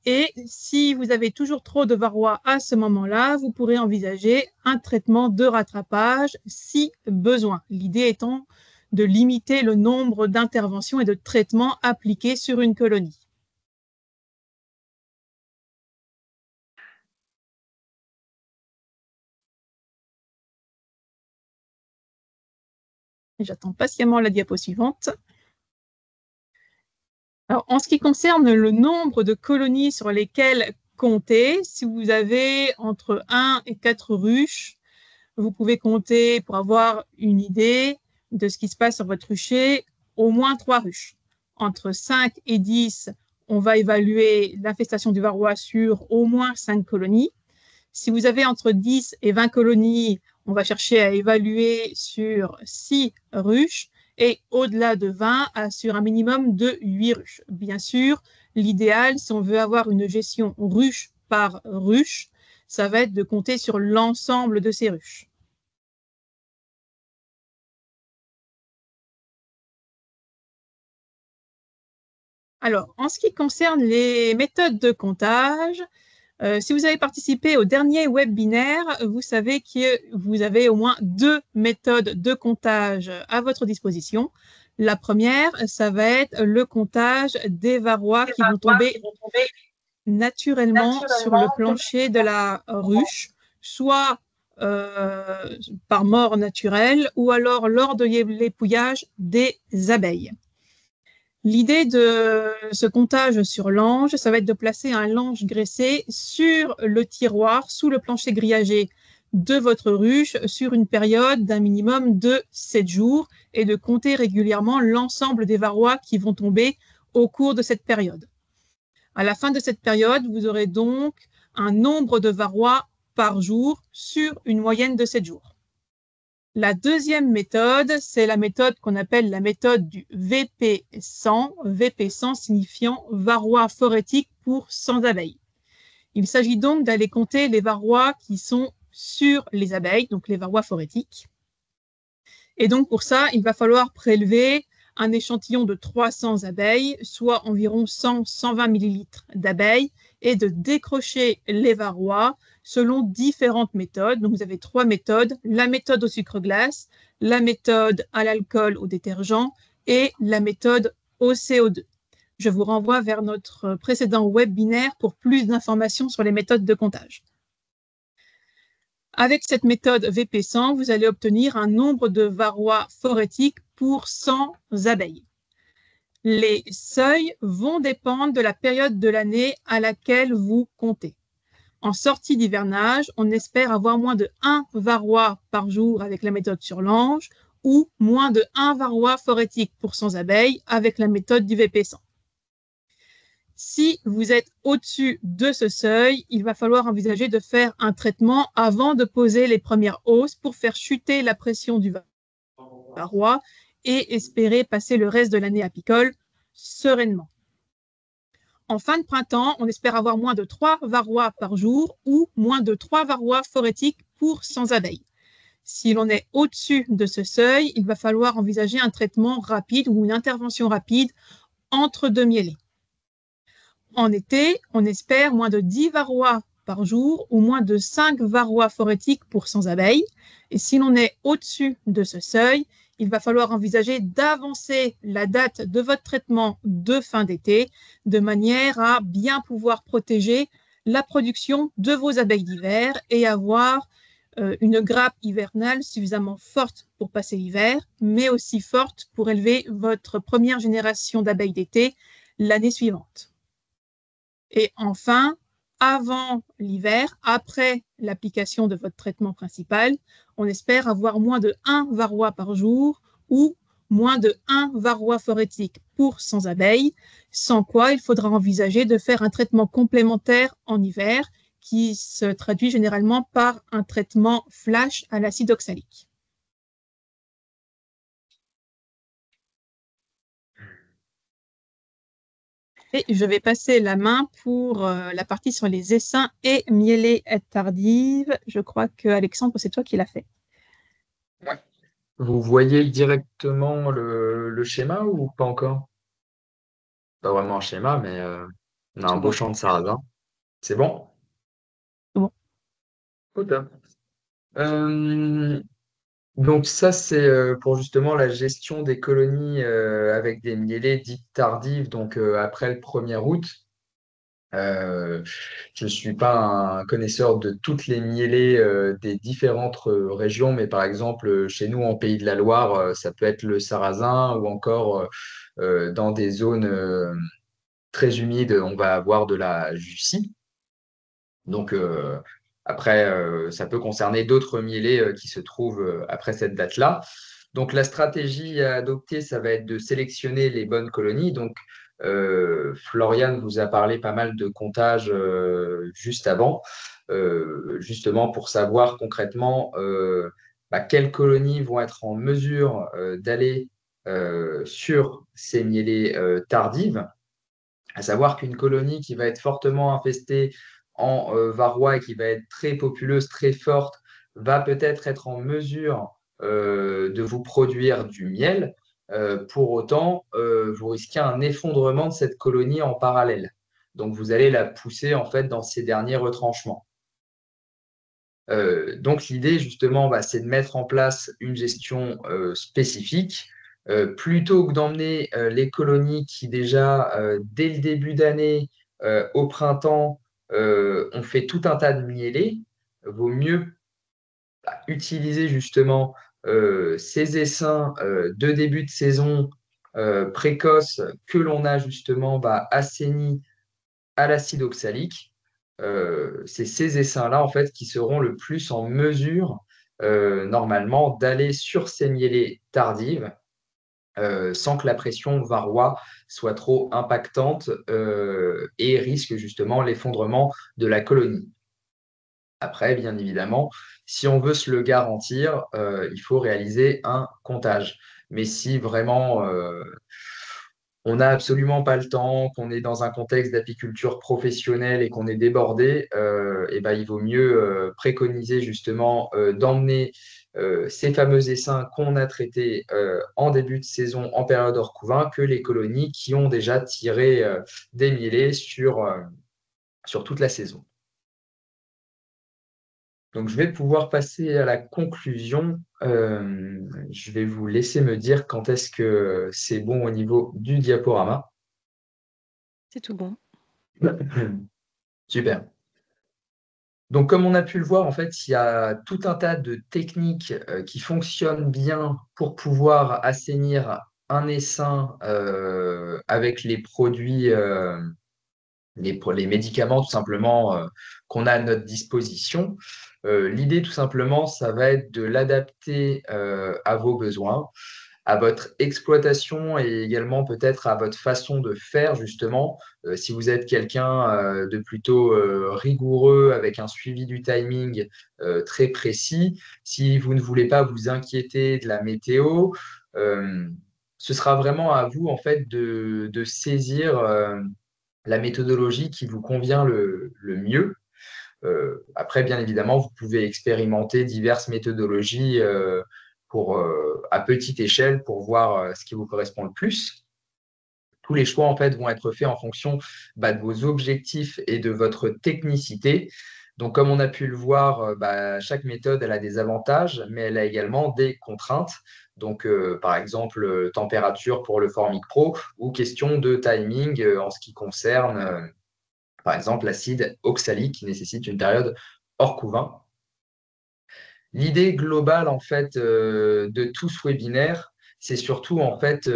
Et si vous avez toujours trop de varroa à ce moment-là, vous pourrez envisager un traitement de rattrapage si besoin. L'idée étant de limiter le nombre d'interventions et de traitements appliqués sur une colonie. J'attends patiemment la diapo suivante. Alors, en ce qui concerne le nombre de colonies sur lesquelles compter, si vous avez entre 1 et 4 ruches, vous pouvez compter, pour avoir une idée de ce qui se passe sur votre rucher, au moins 3 ruches. Entre 5 et 10, on va évaluer l'infestation du varroa sur au moins 5 colonies. Si vous avez entre 10 et 20 colonies, on va chercher à évaluer sur 6 ruches et au-delà de 20, sur un minimum de 8 ruches. Bien sûr, l'idéal, si on veut avoir une gestion ruche par ruche, ça va être de compter sur l'ensemble de ces ruches. Alors, en ce qui concerne les méthodes de comptage, si vous avez participé au dernier webinaire, vous savez que vous avez au moins 2 méthodes de comptage à votre disposition. La première, ça va être le comptage des varrois qui vont tomber naturellement sur le plancher de la ruche, soit par mort naturelle ou alors lors de l'épouillage des abeilles. L'idée de ce comptage sur l'ange, ça va être de placer un lange graissé sur le tiroir, sous le plancher grillagé de votre ruche, sur une période d'un minimum de 7 jours et de compter régulièrement l'ensemble des varrois qui vont tomber au cours de cette période. À la fin de cette période, vous aurez donc un nombre de varrois par jour sur une moyenne de 7 jours. La deuxième méthode, c'est la méthode qu'on appelle la méthode du VP100, VP100 signifiant varroa phorétique pour 100 abeilles. Il s'agit donc d'aller compter les varrois qui sont sur les abeilles, donc les varrois phorétiques. Et donc pour ça, il va falloir prélever un échantillon de 300 abeilles, soit environ 100-120 ml d'abeilles, et de décrocher les varrois selon différentes méthodes. Donc, vous avez 3 méthodes, la méthode au sucre glace, la méthode à l'alcool au détergent et la méthode au CO2. Je vous renvoie vers notre précédent webinaire pour plus d'informations sur les méthodes de comptage. Avec cette méthode VP100, vous allez obtenir un nombre de varrois phorétiques pour 100 abeilles. Les seuils vont dépendre de la période de l'année à laquelle vous comptez. En sortie d'hivernage, on espère avoir moins de 1 varrois par jour avec la méthode sur l'ange ou moins de 1 varrois phorétique pour 100 abeilles avec la méthode du VP100. Si vous êtes au-dessus de ce seuil, il va falloir envisager de faire un traitement avant de poser les premières hausses pour faire chuter la pression du varroa et espérer passer le reste de l'année apicole sereinement. En fin de printemps, on espère avoir moins de 3 varrois par jour ou moins de 3 varrois phorétiques pour 100 abeilles. Si l'on est au-dessus de ce seuil, il va falloir envisager un traitement rapide ou une intervention rapide entre 2 mielées. En été, on espère moins de 10 varrois par jour ou moins de 5 varrois phorétiques pour 100 abeilles. Et si l'on est au-dessus de ce seuil, il va falloir envisager d'avancer la date de votre traitement de fin d'été de manière à bien pouvoir protéger la production de vos abeilles d'hiver et avoir une grappe hivernale suffisamment forte pour passer l'hiver, mais aussi forte pour élever votre première génération d'abeilles d'été l'année suivante. Et enfin, avant l'hiver, après l'application de votre traitement principal, on espère avoir moins de 1 varroa par jour ou moins de 1 varroa phorétique pour 100 abeilles, sans quoi il faudra envisager de faire un traitement complémentaire en hiver qui se traduit généralement par un traitement flash à l'acide oxalique. Et je vais passer la main pour la partie sur les essaims et miellées tardives. Je crois que Alexandre, c'est toi qui l'as fait. Ouais. Vous voyez directement le schéma ou pas encore? Pas vraiment un schéma, mais on a un Tout beau bon. champ de sarrasin. C'est bon? Bon. Au top. Euh, donc ça, c'est pour justement la gestion des colonies avec des miellées dites tardives, donc après le 1er août. Je ne suis pas un connaisseur de toutes les miellées des différentes régions, mais par exemple, chez nous, en Pays de la Loire, ça peut être le sarrasin ou encore dans des zones très humides, on va avoir de la Jussie. Donc, après, ça peut concerner d'autres miellées qui se trouvent après cette date-là. Donc, la stratégie à adopter, ça va être de sélectionner les bonnes colonies. Donc, Floriane vous a parlé pas mal de comptage juste avant, justement pour savoir concrètement quelles colonies vont être en mesure d'aller sur ces miellées tardives. À savoir qu'une colonie qui va être fortement infestée en varroa et qui va être très populeuse, très forte, va peut-être être en mesure de vous produire du miel. Pour autant, vous risquez un effondrement de cette colonie en parallèle. Donc, vous allez la pousser en fait dans ces derniers retranchements. Donc, l'idée, justement, c'est de mettre en place une gestion spécifique. Plutôt que d'emmener les colonies qui, déjà, dès le début d'année, au printemps, ont fait tout un tas de miellés, vaut mieux utiliser justement ces essaims de début de saison précoces que l'on a justement assainis à l'acide oxalique. C'est ces essaims-là en fait qui seront le plus en mesure normalement d'aller sur ces miellées tardives sans que la pression varroa soit trop impactante et risque justement l'effondrement de la colonie. Après, bien évidemment, si on veut se le garantir, il faut réaliser un comptage. Mais si vraiment on n'a absolument pas le temps, qu'on est dans un contexte d'apiculture professionnelle et qu'on est débordé, il vaut mieux préconiser justement d'emmener ces fameux essaims qu'on a traités en début de saison en période hors couvain que les colonies qui ont déjà tiré des miellets sur toute la saison. Donc, je vais pouvoir passer à la conclusion. Je vais vous laisser me dire quand est-ce que c'est bon au niveau du diaporama. C'est tout bon. Super. Donc, comme on a pu le voir, en fait, il y a tout un tas de techniques qui fonctionnent bien pour pouvoir assainir un essaim avec les produits, les médicaments tout simplement qu'on a à notre disposition. L'idée tout simplement, ça va être de l'adapter à vos besoins, à votre exploitation et également peut-être à votre façon de faire justement. Si vous êtes quelqu'un de plutôt rigoureux avec un suivi du timing très précis, si vous ne voulez pas vous inquiéter de la météo, euh, ce sera vraiment à vous en fait de saisir la méthodologie qui vous convient le mieux. Après, bien évidemment, vous pouvez expérimenter diverses méthodologies à petite échelle pour voir ce qui vous correspond le plus. Tous les choix, en fait, vont être faits en fonction de vos objectifs et de votre technicité. Donc, comme on a pu le voir, chaque méthode, elle a des avantages, mais elle a également des contraintes. Donc, par exemple, température pour le Formic Pro ou question de timing en ce qui concerne, par exemple, l'acide oxalique qui nécessite une période hors couvain. L'idée globale en fait de tout ce webinaire, c'est surtout en fait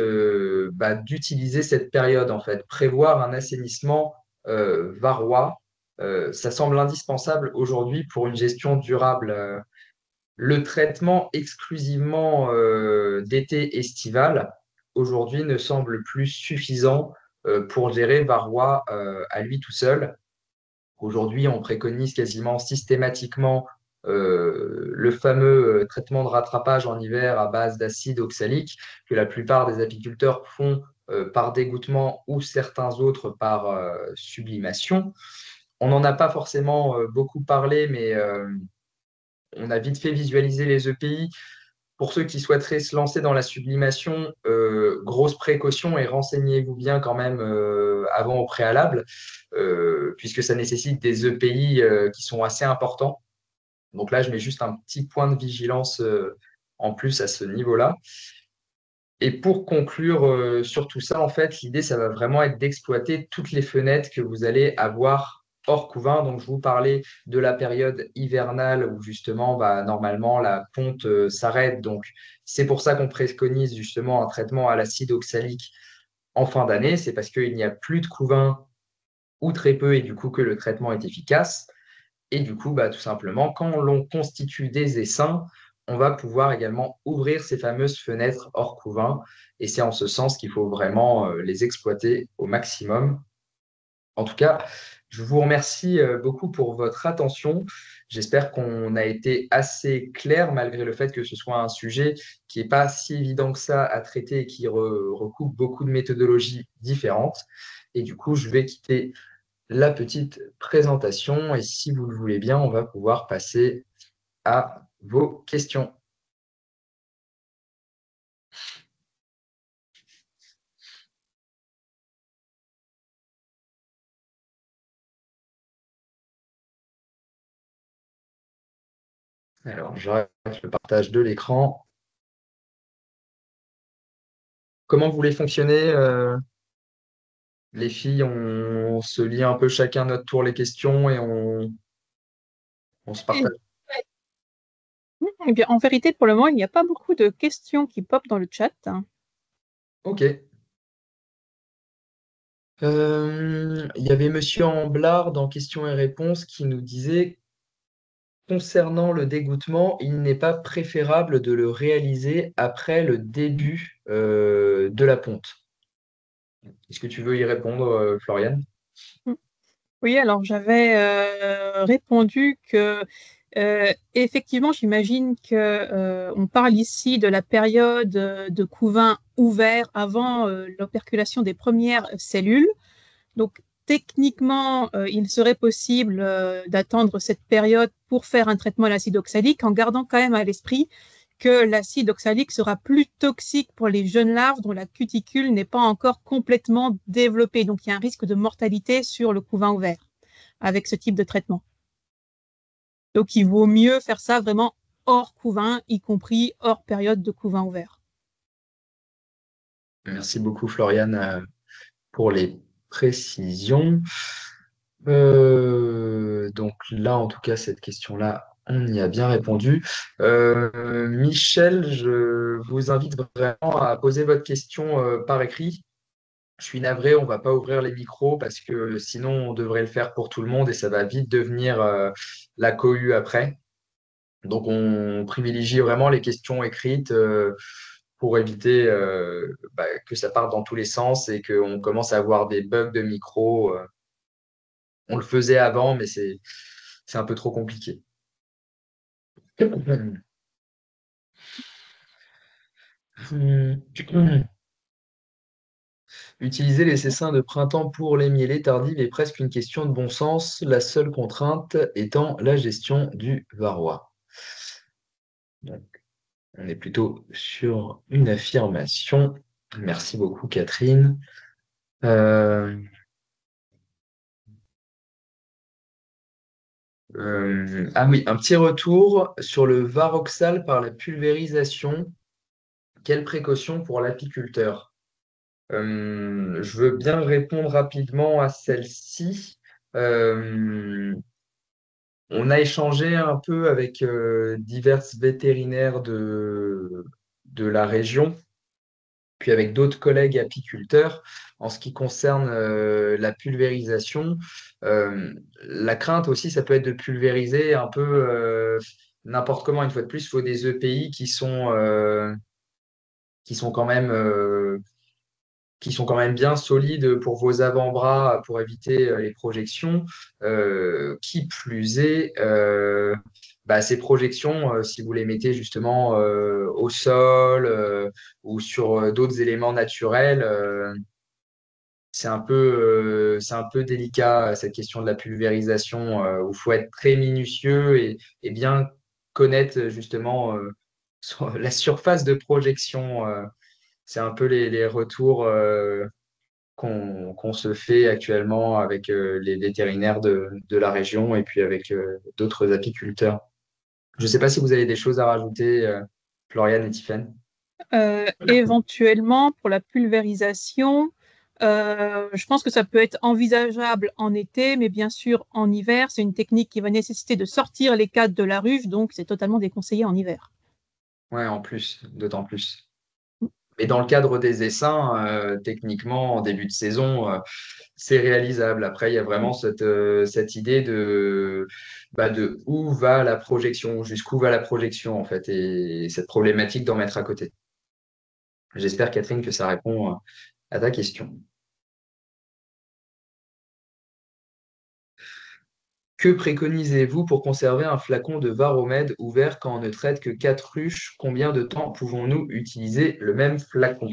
d'utiliser cette période en fait, prévoir un assainissement varrois. Ça semble indispensable aujourd'hui pour une gestion durable. Le traitement exclusivement d'été estival aujourd'hui ne semble plus suffisant pour gérer varroa à lui tout seul. Aujourd'hui, on préconise quasiment systématiquement le fameux traitement de rattrapage en hiver à base d'acide oxalique que la plupart des apiculteurs font par dégouttement ou certains autres par sublimation. On n'en a pas forcément beaucoup parlé, mais on a vite fait visualiser les EPI. Pour ceux qui souhaiteraient se lancer dans la sublimation, grosse précaution et renseignez-vous bien quand même avant au préalable, puisque ça nécessite des EPI qui sont assez importants. Donc là, je mets juste un petit point de vigilance en plus à ce niveau-là. Et pour conclure sur tout ça, en fait, l'idée, ça va vraiment être d'exploiter toutes les fenêtres que vous allez avoir hors couvain. Donc, je vous parlais de la période hivernale où justement, normalement, la ponte s'arrête. Donc, c'est pour ça qu'on préconise justement un traitement à l'acide oxalique en fin d'année. C'est parce qu'il n'y a plus de couvain ou très peu et du coup que le traitement est efficace. Et du coup, tout simplement, quand l'on constitue des essaims, on va pouvoir également ouvrir ces fameuses fenêtres hors couvain. Et c'est en ce sens qu'il faut vraiment les exploiter au maximum. En tout cas, je vous remercie beaucoup pour votre attention. J'espère qu'on a été assez clair malgré le fait que ce soit un sujet qui n'est pas si évident que ça à traiter et qui recoupe beaucoup de méthodologies différentes. Et du coup, je vais quitter la petite présentation et si vous le voulez bien, on va pouvoir passer à vos questions. Alors, j'arrête le partage de l'écran. Comment vous voulez fonctionner, les filles? On se lit un peu chacun notre tour les questions et on se partage. Eh bien, en vérité, pour le moment, il n'y a pas beaucoup de questions qui popent dans le chat. Ok. Il y avait Monsieur Amblard dans questions et réponses qui nous disait concernant le dégoûtement, il n'est pas préférable de le réaliser après le début de la ponte. Est-ce que tu veux y répondre, Floriane? Oui, alors j'avais répondu que effectivement, j'imagine que on parle ici de la période de couvain ouvert avant l'operculation des premières cellules. Donc techniquement, il serait possible d'attendre cette période pour faire un traitement à l'acide oxalique en gardant quand même à l'esprit que l'acide oxalique sera plus toxique pour les jeunes larves dont la cuticule n'est pas encore complètement développée. Donc, il y a un risque de mortalité sur le couvain ouvert avec ce type de traitement. Donc, il vaut mieux faire ça vraiment hors couvain, y compris hors période de couvain ouvert. Merci beaucoup, Floriane, pour les précisions. Donc là, en tout cas, cette question-là, on y a bien répondu. Michel, je vous invite vraiment à poser votre question par écrit. Je suis navré, on ne va pas ouvrir les micros parce que sinon, on devrait le faire pour tout le monde et ça va vite devenir la cohue après. Donc, on privilégie vraiment les questions écrites pour éviter que ça parte dans tous les sens et qu'on commence à avoir des bugs de micro. On le faisait avant, mais c'est un peu trop compliqué. Utiliser les essaims de printemps pour les mielées tardives est presque une question de bon sens, la seule contrainte étant la gestion du varroa. Donc, on est plutôt sur une affirmation. Merci beaucoup, Catherine. Euh, ah oui, un petit retour sur le varoxal par la pulvérisation. Quelles précautions pour l'apiculteur? Je veux bien répondre rapidement à celle-ci. Euh, on a échangé un peu avec divers vétérinaires de la région, puis avec d'autres collègues apiculteurs. En ce qui concerne la pulvérisation, la crainte aussi, ça peut être de pulvériser un peu n'importe comment. Une fois de plus, il faut des EPI qui sont quand même bien solides pour vos avant-bras pour éviter les projections. Qui plus est, bah, ces projections, si vous les mettez justement au sol ou sur d'autres éléments naturels, c'est un peu délicat cette question de la pulvérisation où il faut être très minutieux et bien connaître justement sur la surface de projection. C'est un peu les retours qu'on se fait actuellement avec les vétérinaires de la région et puis avec d'autres apiculteurs. Je ne sais pas si vous avez des choses à rajouter, Floriane et Tiffaine. Éventuellement, pour la pulvérisation, je pense que ça peut être envisageable en été, mais bien sûr, en hiver, c'est une technique qui va nécessiter de sortir les cadres de la ruche, donc c'est totalement déconseillé en hiver. Ouais, en plus, d'autant plus. Mais dans le cadre des essaims, techniquement, en début de saison, c'est réalisable. Après, il y a vraiment cette idée de où va la projection, jusqu'où va la projection, en fait, et cette problématique d'en mettre à côté. J'espère, Catherine, que ça répond à ta question. Que préconisez-vous pour conserver un flacon de Varomède ouvert quand on ne traite que 4 ruches? Combien de temps pouvons-nous utiliser le même flacon?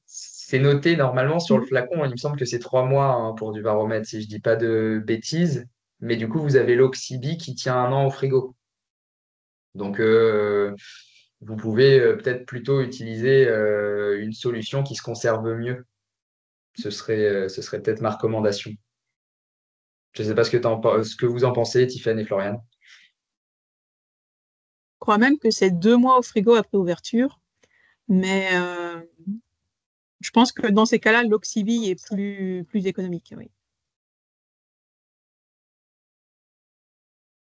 C'est noté normalement sur le flacon, il me semble que c'est 3 mois hein, pour du Varomède, si je dis pas de bêtises. Mais du coup, vous avez l'Oxybi qui tient 1 an au frigo. Donc, vous pouvez peut-être plutôt utiliser une solution qui se conserve mieux. Ce serait peut-être ma recommandation. Je ne sais pas ce que vous en pensez, Tiffany et Florian. Je crois même que c'est 2 mois au frigo après ouverture, mais je pense que dans ces cas-là, l'Oxybi est plus économique, oui.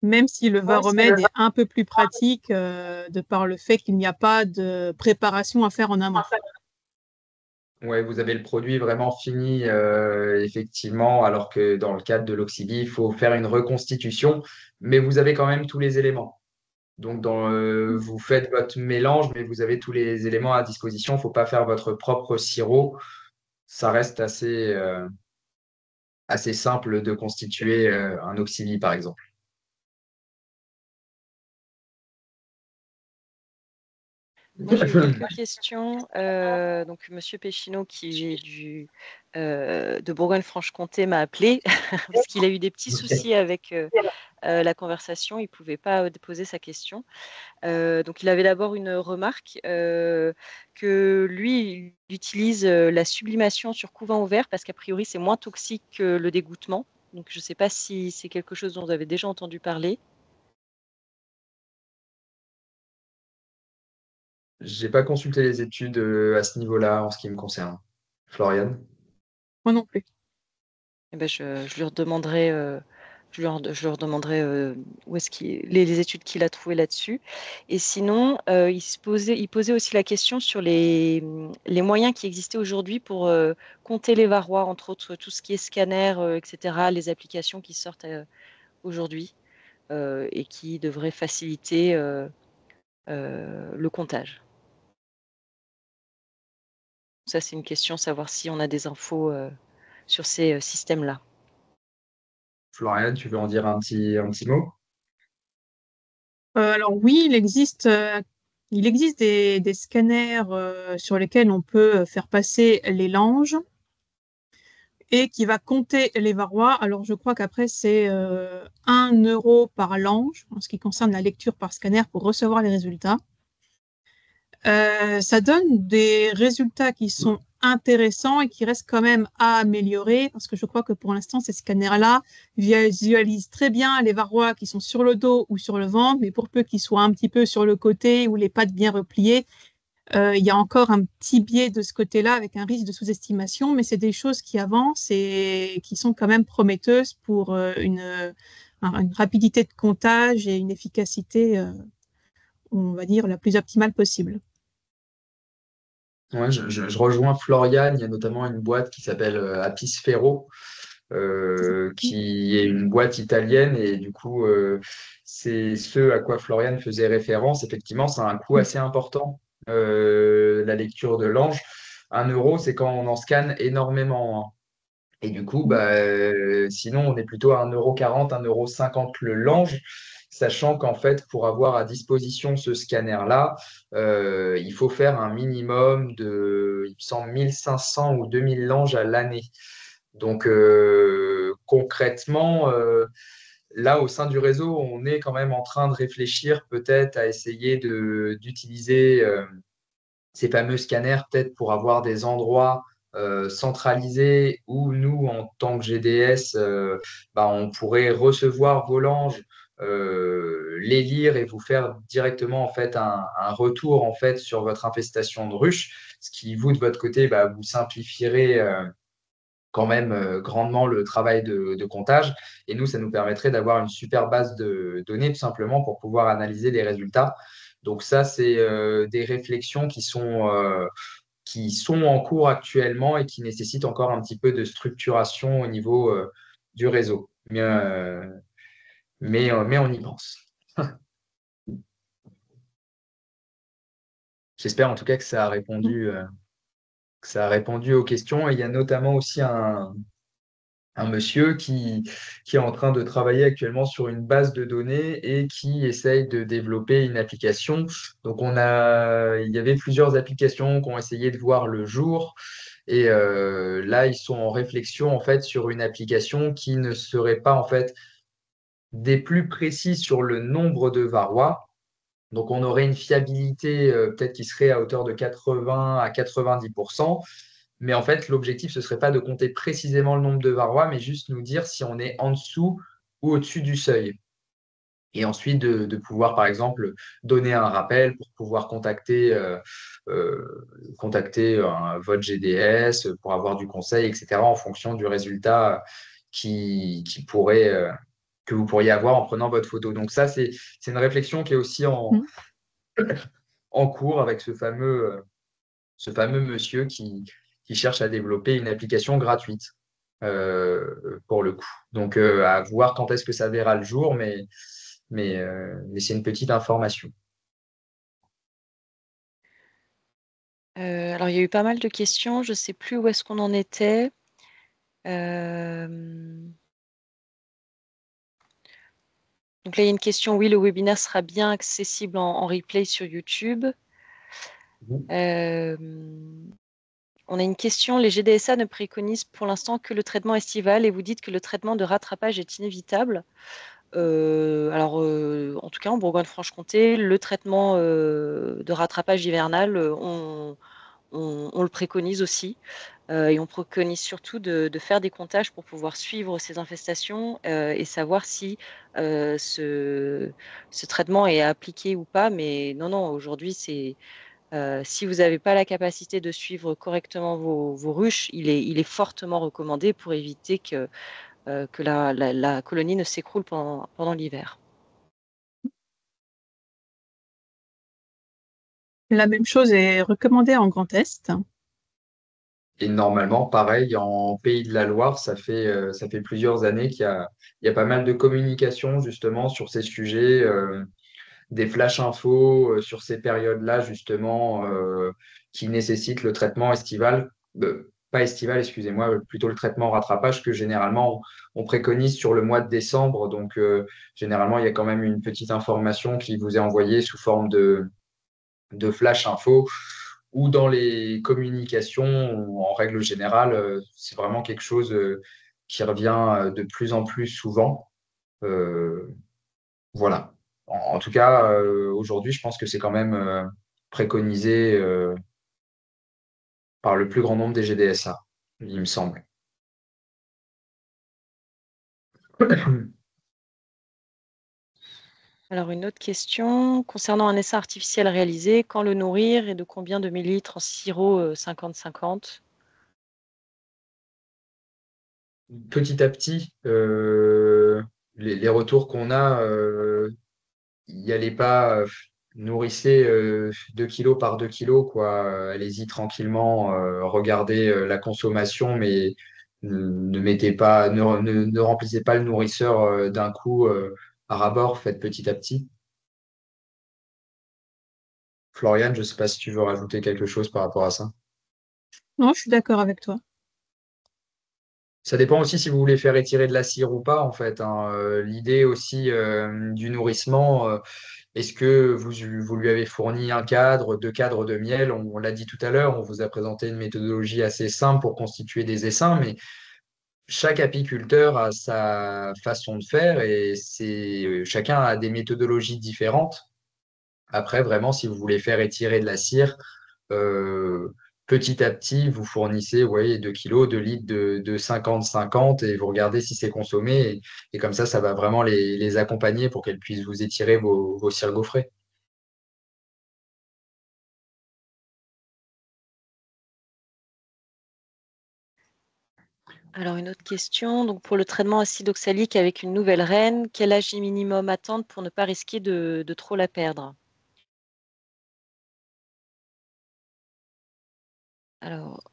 Même si le Varomède est un peu plus pratique de par le fait qu'il n'y a pas de préparation à faire en amont. Ouais, vous avez le produit vraiment fini, effectivement, alors que dans le cadre de l'Oxybi, il faut faire une reconstitution, mais vous avez quand même tous les éléments. Donc, vous faites votre mélange, mais vous avez tous les éléments à disposition. Il ne faut pas faire votre propre sirop. Ça reste assez simple de constituer un Oxybi, par exemple. Moi, j'ai eu quelques questions. Donc, Monsieur Péchineau, qui est de Bourgogne-Franche-Comté, m'a appelé parce qu'il a eu des petits soucis avec la conversation. Il ne pouvait pas poser sa question. Donc, il avait d'abord une remarque que lui, il utilise la sublimation sur couvain ouvert parce qu'a priori, c'est moins toxique que le dégouttement. Donc, je ne sais pas si c'est quelque chose dont vous avez déjà entendu parler. J'ai pas consulté les études à ce niveau-là en ce qui me concerne. Florian? Moi non plus. Eh ben, je lui redemanderai, je leur demanderai où est-ce les études qu'il a trouvées là-dessus. Et sinon, il posait aussi la question sur les moyens qui existaient aujourd'hui pour compter les varrois, entre autres tout ce qui est scanner, etc., les applications qui sortent aujourd'hui et qui devraient faciliter le comptage. Ça, c'est une question, savoir si on a des infos sur ces systèmes-là. Florian, tu veux en dire un petit mot? Alors oui, il existe des scanners sur lesquels on peut faire passer les langes et qui va compter les varrois. Alors je crois qu'après c'est 1 euro par lange en ce qui concerne la lecture par scanner pour recevoir les résultats. Ça donne des résultats qui sont intéressant et qui reste quand même à améliorer parce que je crois que pour l'instant, ces scanners-là visualisent très bien les varrois qui sont sur le dos ou sur le ventre, mais pour peu qu'ils soient un petit peu sur le côté ou les pattes bien repliées, il y a encore un petit biais de ce côté-là avec un risque de sous-estimation, mais c'est des choses qui avancent et qui sont quand même prometteuses pour une rapidité de comptage et une efficacité, on va dire, la plus optimale possible. Ouais, je rejoins Florian. Il y a notamment une boîte qui s'appelle Apis Ferro, qui est une boîte italienne. Et du coup, c'est ce à quoi Florian faisait référence. Effectivement, c'est un coût assez important, la lecture de l'ange. 1 euro, c'est quand on en scanne énormément, hein. Et du coup, bah, sinon, on est plutôt à 1,40 €, 1,50 € le Lange, sachant qu'en fait, pour avoir à disposition ce scanner-là, il faut faire un minimum de, il me semble, 1 500 ou 2 000 Langes à l'année. Donc, concrètement, là, au sein du réseau, on est quand même en train de réfléchir peut-être à essayer d'utiliser ces fameux scanners peut-être pour avoir des endroits centralisés où nous, en tant que GDS, bah, on pourrait recevoir vos langes, les lire et vous faire directement en fait un retour en fait sur votre infestation de ruches, ce qui vous de votre côté bah, vous simplifierait quand même grandement le travail de comptage. Et nous, ça nous permettrait d'avoir une super base de données tout simplement pour pouvoir analyser les résultats. Donc ça, c'est des réflexions qui sont en cours actuellement et qui nécessitent encore un petit peu de structuration au niveau du réseau. Mais on y pense. J'espère en tout cas que ça a répondu aux questions. Et il y a notamment aussi un monsieur qui est en train de travailler actuellement sur une base de données et qui essaye de développer une application. Donc, il y avait plusieurs applications qui ont essayé de voir le jour. Et là, ils sont en réflexion en fait sur une application qui ne serait pas en fait des plus précises sur le nombre de varrois. Donc, on aurait une fiabilité peut-être qui serait à hauteur de 80 à 90%. Mais en fait, l'objectif, ce serait pas de compter précisément le nombre de varrois, mais juste nous dire si on est en dessous ou au-dessus du seuil. Et ensuite, de pouvoir, par exemple, donner un rappel pour pouvoir contacter votre GDS pour avoir du conseil, etc., en fonction du résultat qui pourrait, que vous pourriez avoir en prenant votre photo. Donc ça, c'est une réflexion qui est aussi Mm. en cours avec ce fameux monsieur qui cherche à développer une application gratuite pour le coup. Donc, à voir quand est-ce que ça verra le jour, mais c'est une petite information. Alors, il y a eu pas mal de questions. Je ne sais plus où est-ce qu'on en était. Euh, Donc là, il y a une question. Oui, le webinaire sera bien accessible en replay sur YouTube. Euh, On a une question. Les GDSA ne préconisent pour l'instant que le traitement estival et vous dites que le traitement de rattrapage est inévitable. En tout cas, en Bourgogne-Franche-Comté, le traitement de rattrapage hivernal, on le préconise aussi. Et on préconise surtout de faire des comptages pour pouvoir suivre ces infestations et savoir si ce traitement est appliqué ou pas. Mais non, aujourd'hui, si vous n'avez pas la capacité de suivre correctement vos ruches, il est fortement recommandé pour éviter que la colonie ne s'écroule pendant l'hiver. La même chose est recommandée en Grand Est. Et normalement, pareil, en Pays de la Loire, ça fait plusieurs années qu'il y a pas mal de communication justement sur ces sujets, des flash infos sur ces périodes-là justement qui nécessitent le traitement estival, pas estival, excusez-moi, plutôt le traitement rattrapage que généralement on préconise sur le mois de décembre. Donc, généralement, il y a quand même une petite information qui vous est envoyée sous forme de flash info ou dans les communications, en règle générale, c'est vraiment quelque chose qui revient de plus en plus souvent. Euh, voilà. En tout cas, aujourd'hui, je pense que c'est quand même préconisé par le plus grand nombre des GDSA, il me semble. Alors, une autre question concernant un essaim artificiel réalisé, quand le nourrir et de combien de millilitres en sirop 50-50? Petit à petit, les retours qu'on a, y allez pas, nourrissez 2 kilos par 2 kilos, quoi. Allez-y tranquillement, regardez la consommation, mais ne mettez pas, ne remplissez pas le nourrisseur d'un coup à ras-bord, faites petit à petit. Floriane, je ne sais pas si tu veux rajouter quelque chose par rapport à ça. Non, je suis d'accord avec toi. Ça dépend aussi si vous voulez faire étirer de la cire ou pas, en fait, hein. L'idée aussi du nourrissement, est-ce que vous lui avez fourni un cadre, 2 cadres de miel? On l'a dit tout à l'heure, on vous a présenté une méthodologie assez simple pour constituer des essaims, mais chaque apiculteur a sa façon de faire et chacun a des méthodologies différentes. Après, vraiment, si vous voulez faire étirer de la cire, euh, petit à petit, vous fournissez, vous voyez, 2 kilos, 2 litres de 50-50 et vous regardez si c'est consommé. Et comme ça va vraiment les accompagner pour qu'elles puissent vous étirer vos cires gaufrées. Alors, une autre question. Donc, pour le traitement acide oxalique avec une nouvelle reine, quel âge minimum attendre pour ne pas risquer de trop la perdre? Alors,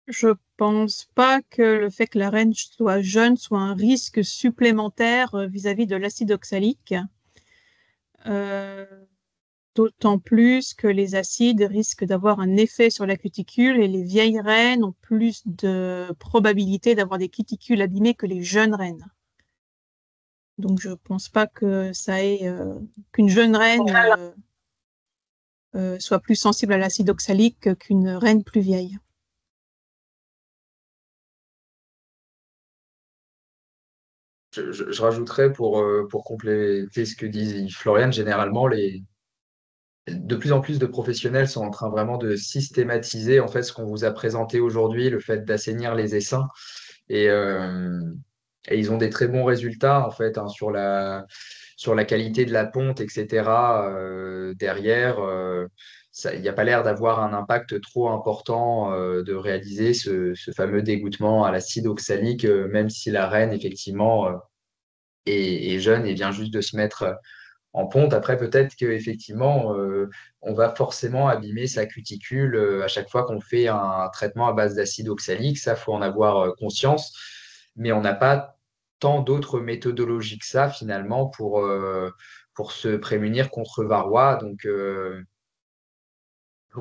Je pense pas que le fait que la reine soit jeune soit un risque supplémentaire vis-à-vis de l'acide oxalique. Euh, D'autant plus que les acides risquent d'avoir un effet sur la cuticule et les vieilles reines ont plus de probabilité d'avoir des cuticules abîmées que les jeunes reines. Donc je pense pas que ça ait qu'une jeune reine soit plus sensible à l'acide oxalique qu'une reine plus vieille. Je rajouterais pour compléter ce que dit Floriane, généralement, de plus en plus de professionnels sont en train vraiment de systématiser en fait ce qu'on vous a présenté aujourd'hui, le fait d'assainir les essaims. Et, euh, et ils ont des très bons résultats en fait hein, sur la qualité de la ponte, etc. Derrière, il n'y a pas l'air d'avoir un impact trop important de réaliser ce fameux dégoûtement à l'acide oxalique, même si la reine, effectivement, est jeune et vient juste de se mettre en ponte. Après, peut-être qu'effectivement, on va forcément abîmer sa cuticule à chaque fois qu'on fait un traitement à base d'acide oxalique. Ça, faut en avoir conscience. Mais on n'a pas tant d'autres méthodologies que ça, finalement, pour se prémunir contre varroa. Donc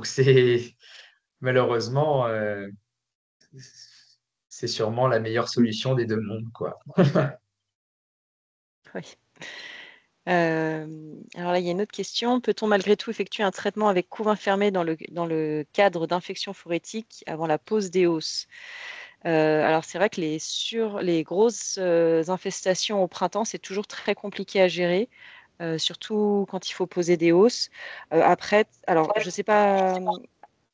c'est malheureusement, c'est sûrement la meilleure solution des deux mondes, quoi. oui. Alors là, il y a une autre question. Peut-on malgré tout effectuer un traitement avec couve fermé dans le cadre d'infection phorétique avant la pose des hausses? Alors c'est vrai que les grosses infestations au printemps, c'est toujours très compliqué à gérer, surtout quand il faut poser des hausses. Après, alors je ne sais pas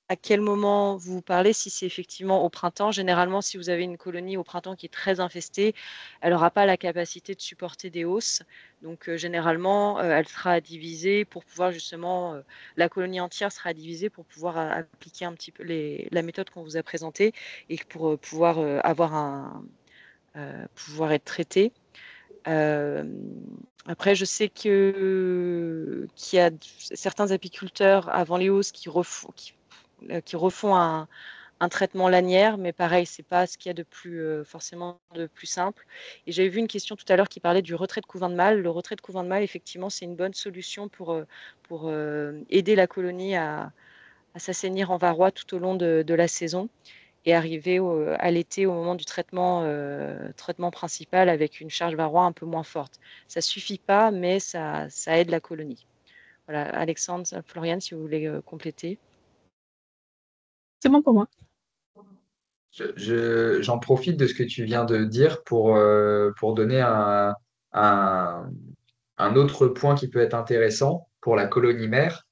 à quel moment vous parlez, si c'est effectivement au printemps. Généralement, si vous avez une colonie au printemps qui est très infestée, elle n'aura pas la capacité de supporter des hausses. Donc, généralement, elle sera divisée pour pouvoir justement, la colonie entière sera divisée pour pouvoir appliquer un petit peu la méthode qu'on vous a présentée et pour pouvoir pouvoir être traité. Euh, Après, je sais qu'il y a certains apiculteurs avant les hausses qui refont un traitement lanière, mais pareil, c'est pas ce qu'il y a de plus forcément de plus simple. Et j'avais vu une question tout à l'heure qui parlait du retrait de couvain de mâle. Le retrait de couvain de mâle, effectivement, c'est une bonne solution pour aider la colonie à s'assainir en varroa tout au long de la saison et arriver à l'été au moment du traitement principal avec une charge varroa un peu moins forte. Ça suffit pas, mais ça aide la colonie. Voilà, Alexandre, Floriane, si vous voulez compléter. C'est bon pour moi. J'en profite de ce que tu viens de dire pour donner un, un autre point qui peut être intéressant pour la colonie mère.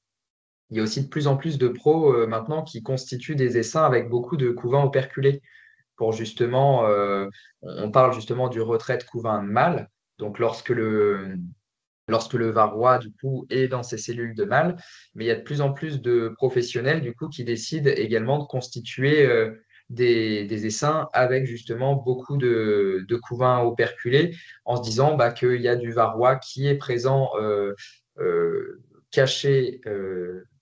Il y a aussi de plus en plus de pros maintenant qui constituent des essaims avec beaucoup de couvains operculés pour justement, on parle justement du retrait de couvain mâle. Donc lorsque le varroa, du coup, est dans ses cellules de mâle, mais il y a de plus en plus de professionnels, du coup, qui décident également de constituer des essaims avec justement beaucoup de couvains operculés, en se disant bah, qu'il y a du varroa qui est présent caché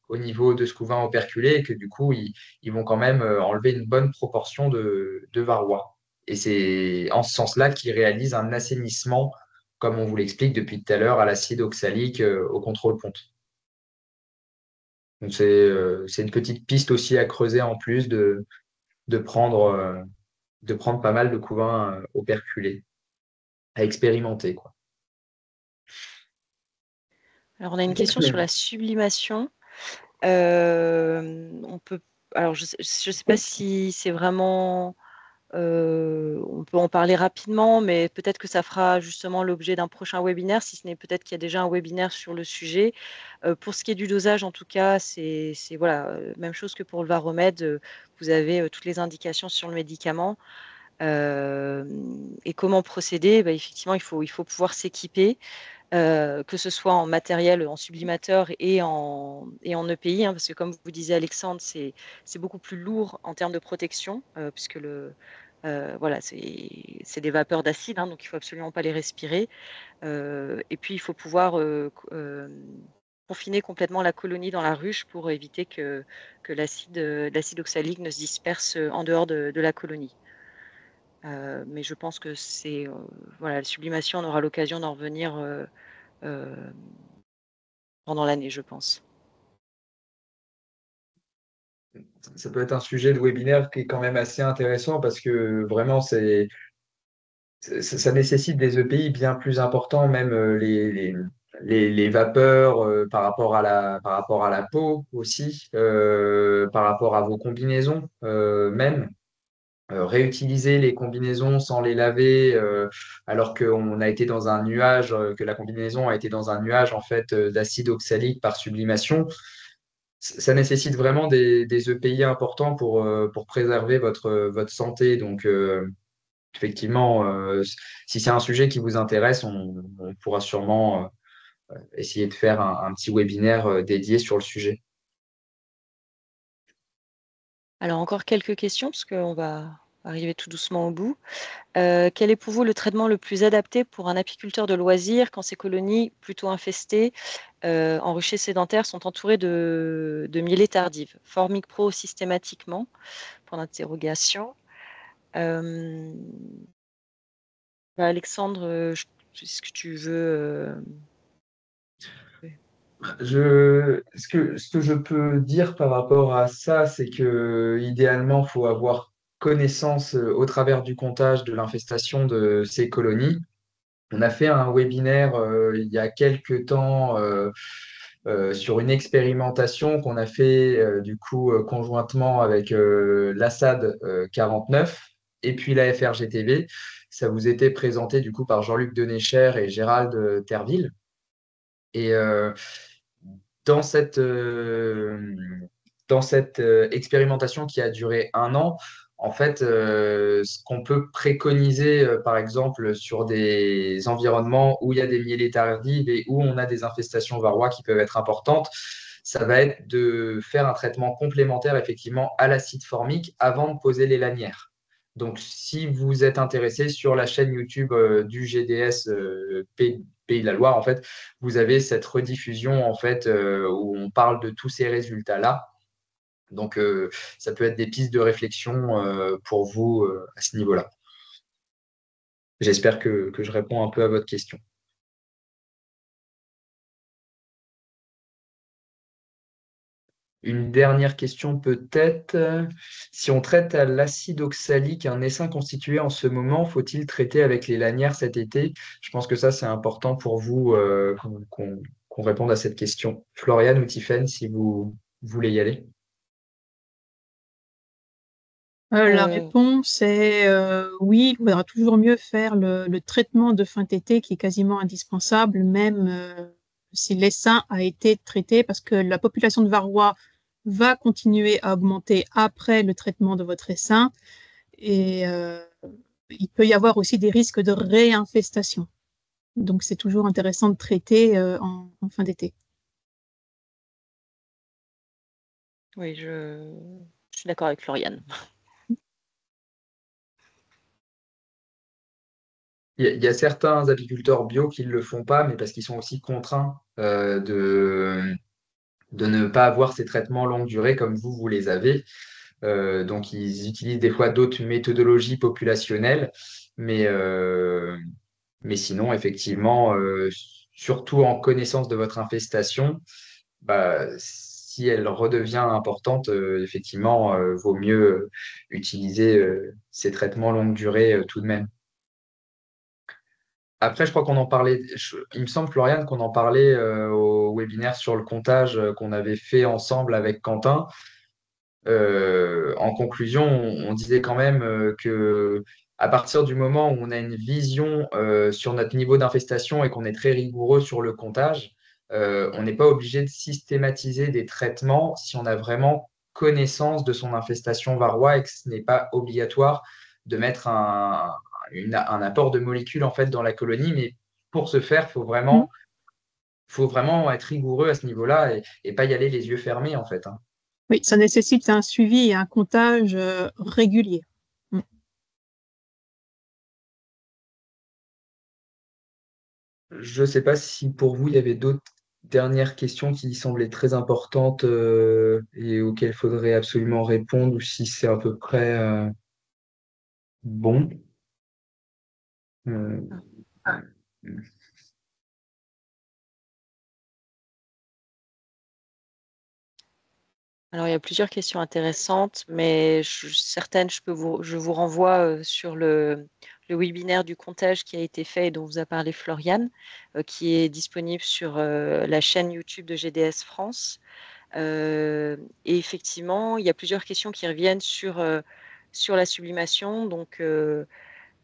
au niveau de ce couvain operculé et que du coup, ils vont quand même enlever une bonne proportion de varroa. Et c'est en ce sens-là qu'ils réalisent un assainissement comme on vous l'explique depuis tout à l'heure, à l'acide oxalique au contrôle ponte. Donc c'est une petite piste aussi à creuser en plus de prendre, de prendre pas mal de couvains operculés, à expérimenter, quoi. Alors, on a une question sur la sublimation. On peut, alors, je ne sais pas si c'est vraiment. On peut en parler rapidement, mais peut-être que ça fera justement l'objet d'un prochain webinaire, si ce n'est peut-être qu'il y a déjà un webinaire sur le sujet. Pour ce qui est du dosage, en tout cas, c'est voilà, même chose que pour le Varomède. Vous avez toutes les indications sur le médicament. Et comment procéder? Effectivement, il faut pouvoir s'équiper. Que ce soit en matériel, en sublimateur et en EPI, parce que comme vous disiez Alexandre, c'est beaucoup plus lourd en termes de protection, puisque voilà, c'est des vapeurs d'acide, donc il ne faut absolument pas les respirer. Et puis, il faut pouvoir confiner complètement la colonie dans la ruche pour éviter que l'acide oxalique ne se disperse en dehors de la colonie. Mais je pense que voilà, la sublimation, on aura l'occasion d'en revenir pendant l'année, je pense. Ça peut être un sujet de webinaire qui est quand même assez intéressant parce que vraiment, ça nécessite des EPI bien plus importants, même les vapeurs par rapport à la peau aussi, par rapport à vos combinaisons même. Réutiliser les combinaisons sans les laver, alors qu'on a été dans un nuage, que la combinaison a été dans un nuage en fait d'acide oxalique par sublimation, ça nécessite vraiment des EPI importants pour préserver votre santé. Donc, effectivement, si c'est un sujet qui vous intéresse, on pourra sûrement essayer de faire un petit webinaire dédié sur le sujet. Alors, encore quelques questions, parce qu'on va arriver tout doucement au bout. Quel est pour vous le traitement le plus adapté pour un apiculteur de loisirs quand ces colonies plutôt infestées en ruchers sédentaires sont entourées de mielées tardives? Formic Pro systématiquement, point d'interrogation. Alexandre, est-ce que tu veux... Ce que je peux dire par rapport à ça, c'est que idéalement, il faut avoir connaissance au travers du comptage de l'infestation de ces colonies. On a fait un webinaire il y a quelques temps sur une expérimentation qu'on a fait du coup conjointement avec l'ASAD 49 et puis la FRGTV. Ça vous était présenté du coup par Jean-Luc Denécher et Gérald Terville. Et dans cette, euh, dans cette expérimentation qui a duré un an, en fait, ce qu'on peut préconiser, par exemple, sur des environnements où il y a des mielées tardives et où on a des infestations varroa qui peuvent être importantes, ça va être de faire un traitement complémentaire, effectivement, à l'acide formique avant de poser les lanières. Donc, si vous êtes intéressé sur la chaîne YouTube du GDS Pays de la Loire, en fait, vous avez cette rediffusion en fait où on parle de tous ces résultats-là. Donc, ça peut être des pistes de réflexion pour vous à ce niveau-là. J'espère que je réponds un peu à votre question. Une dernière question peut-être. Si on traite à l'acide oxalique un essaim constitué en ce moment, faut-il traiter avec les lanières cet été? Je pense que ça, c'est important pour vous qu'on réponde à cette question. Floriane ou Tiffaine, si vous voulez y aller. La réponse est oui, il faudra toujours mieux faire le traitement de fin d'été qui est quasiment indispensable, même si l'essaim a été traité, parce que la population de varroa va continuer à augmenter après le traitement de votre essaim. Et il peut y avoir aussi des risques de réinfestation. Donc, c'est toujours intéressant de traiter en fin d'été. Oui, je suis d'accord avec Floriane. Il y a certains apiculteurs bio qui ne le font pas, mais parce qu'ils sont aussi contraints de ne pas avoir ces traitements longue durée comme vous les avez. Donc, ils utilisent des fois d'autres méthodologies populationnelles, mais, euh, mais sinon, effectivement, surtout en connaissance de votre infestation, bah, si elle redevient importante, effectivement, vaut mieux utiliser ces traitements longue durée tout de même. Après, je crois qu'on en parlait, il me semble, Floriane, qu'on en parlait au webinaire sur le comptage qu'on avait fait ensemble avec Quentin. En conclusion, on disait quand même que à partir du moment où on a une vision sur notre niveau d'infestation et qu'on est très rigoureux sur le comptage, on n'est pas obligé de systématiser des traitements si on a vraiment connaissance de son infestation varroa et que ce n'est pas obligatoire de mettre un apport de molécules en fait dans la colonie. Mais pour ce faire, faut vraiment être rigoureux à ce niveau-là et pas y aller les yeux fermés en fait, hein. Oui, ça nécessite un suivi et un comptage régulier. Mm. Je ne sais pas si pour vous, il y avait d'autres dernières questions qui semblaient très importantes et auxquelles il faudrait absolument répondre ou si c'est à peu près bon. Euh, Alors, il y a plusieurs questions intéressantes, mais certaines, je vous renvoie sur le webinaire du comptage qui a été fait et dont vous a parlé Floriane, qui est disponible sur la chaîne YouTube de GDS France. Et effectivement, il y a plusieurs questions qui reviennent sur la sublimation. Donc,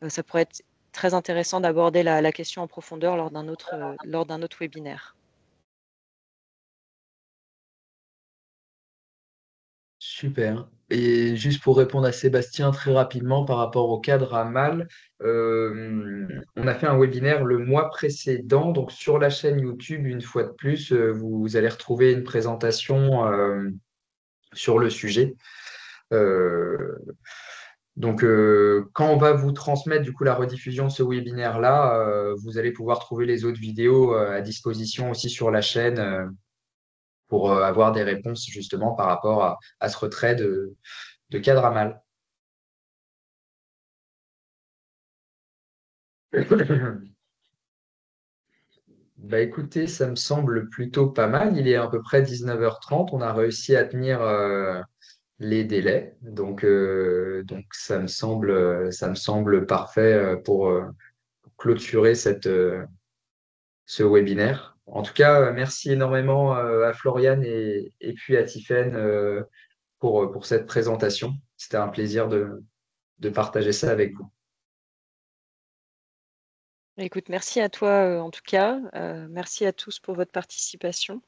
ça pourrait être très intéressant d'aborder la question en profondeur lors d'un autre webinaire. Super. Et juste pour répondre à Sébastien très rapidement par rapport au cadre à Mal, on a fait un webinaire le mois précédent, donc sur la chaîne YouTube, une fois de plus, vous allez retrouver une présentation sur le sujet. Euh, Donc, quand on va vous transmettre du coup la rediffusion de ce webinaire-là, vous allez pouvoir trouver les autres vidéos à disposition aussi sur la chaîne pour avoir des réponses justement par rapport à ce retrait de cadre à mal. Bah écoutez, ça me semble plutôt pas mal. Il est à peu près 19h30. On a réussi à tenir les délais. Donc ça me semble parfait pour clôturer ce webinaire. En tout cas, merci énormément à Floriane et puis à Tiffaine pour cette présentation. C'était un plaisir de partager ça avec vous. Écoute, merci à toi en tout cas. Merci à tous pour votre participation.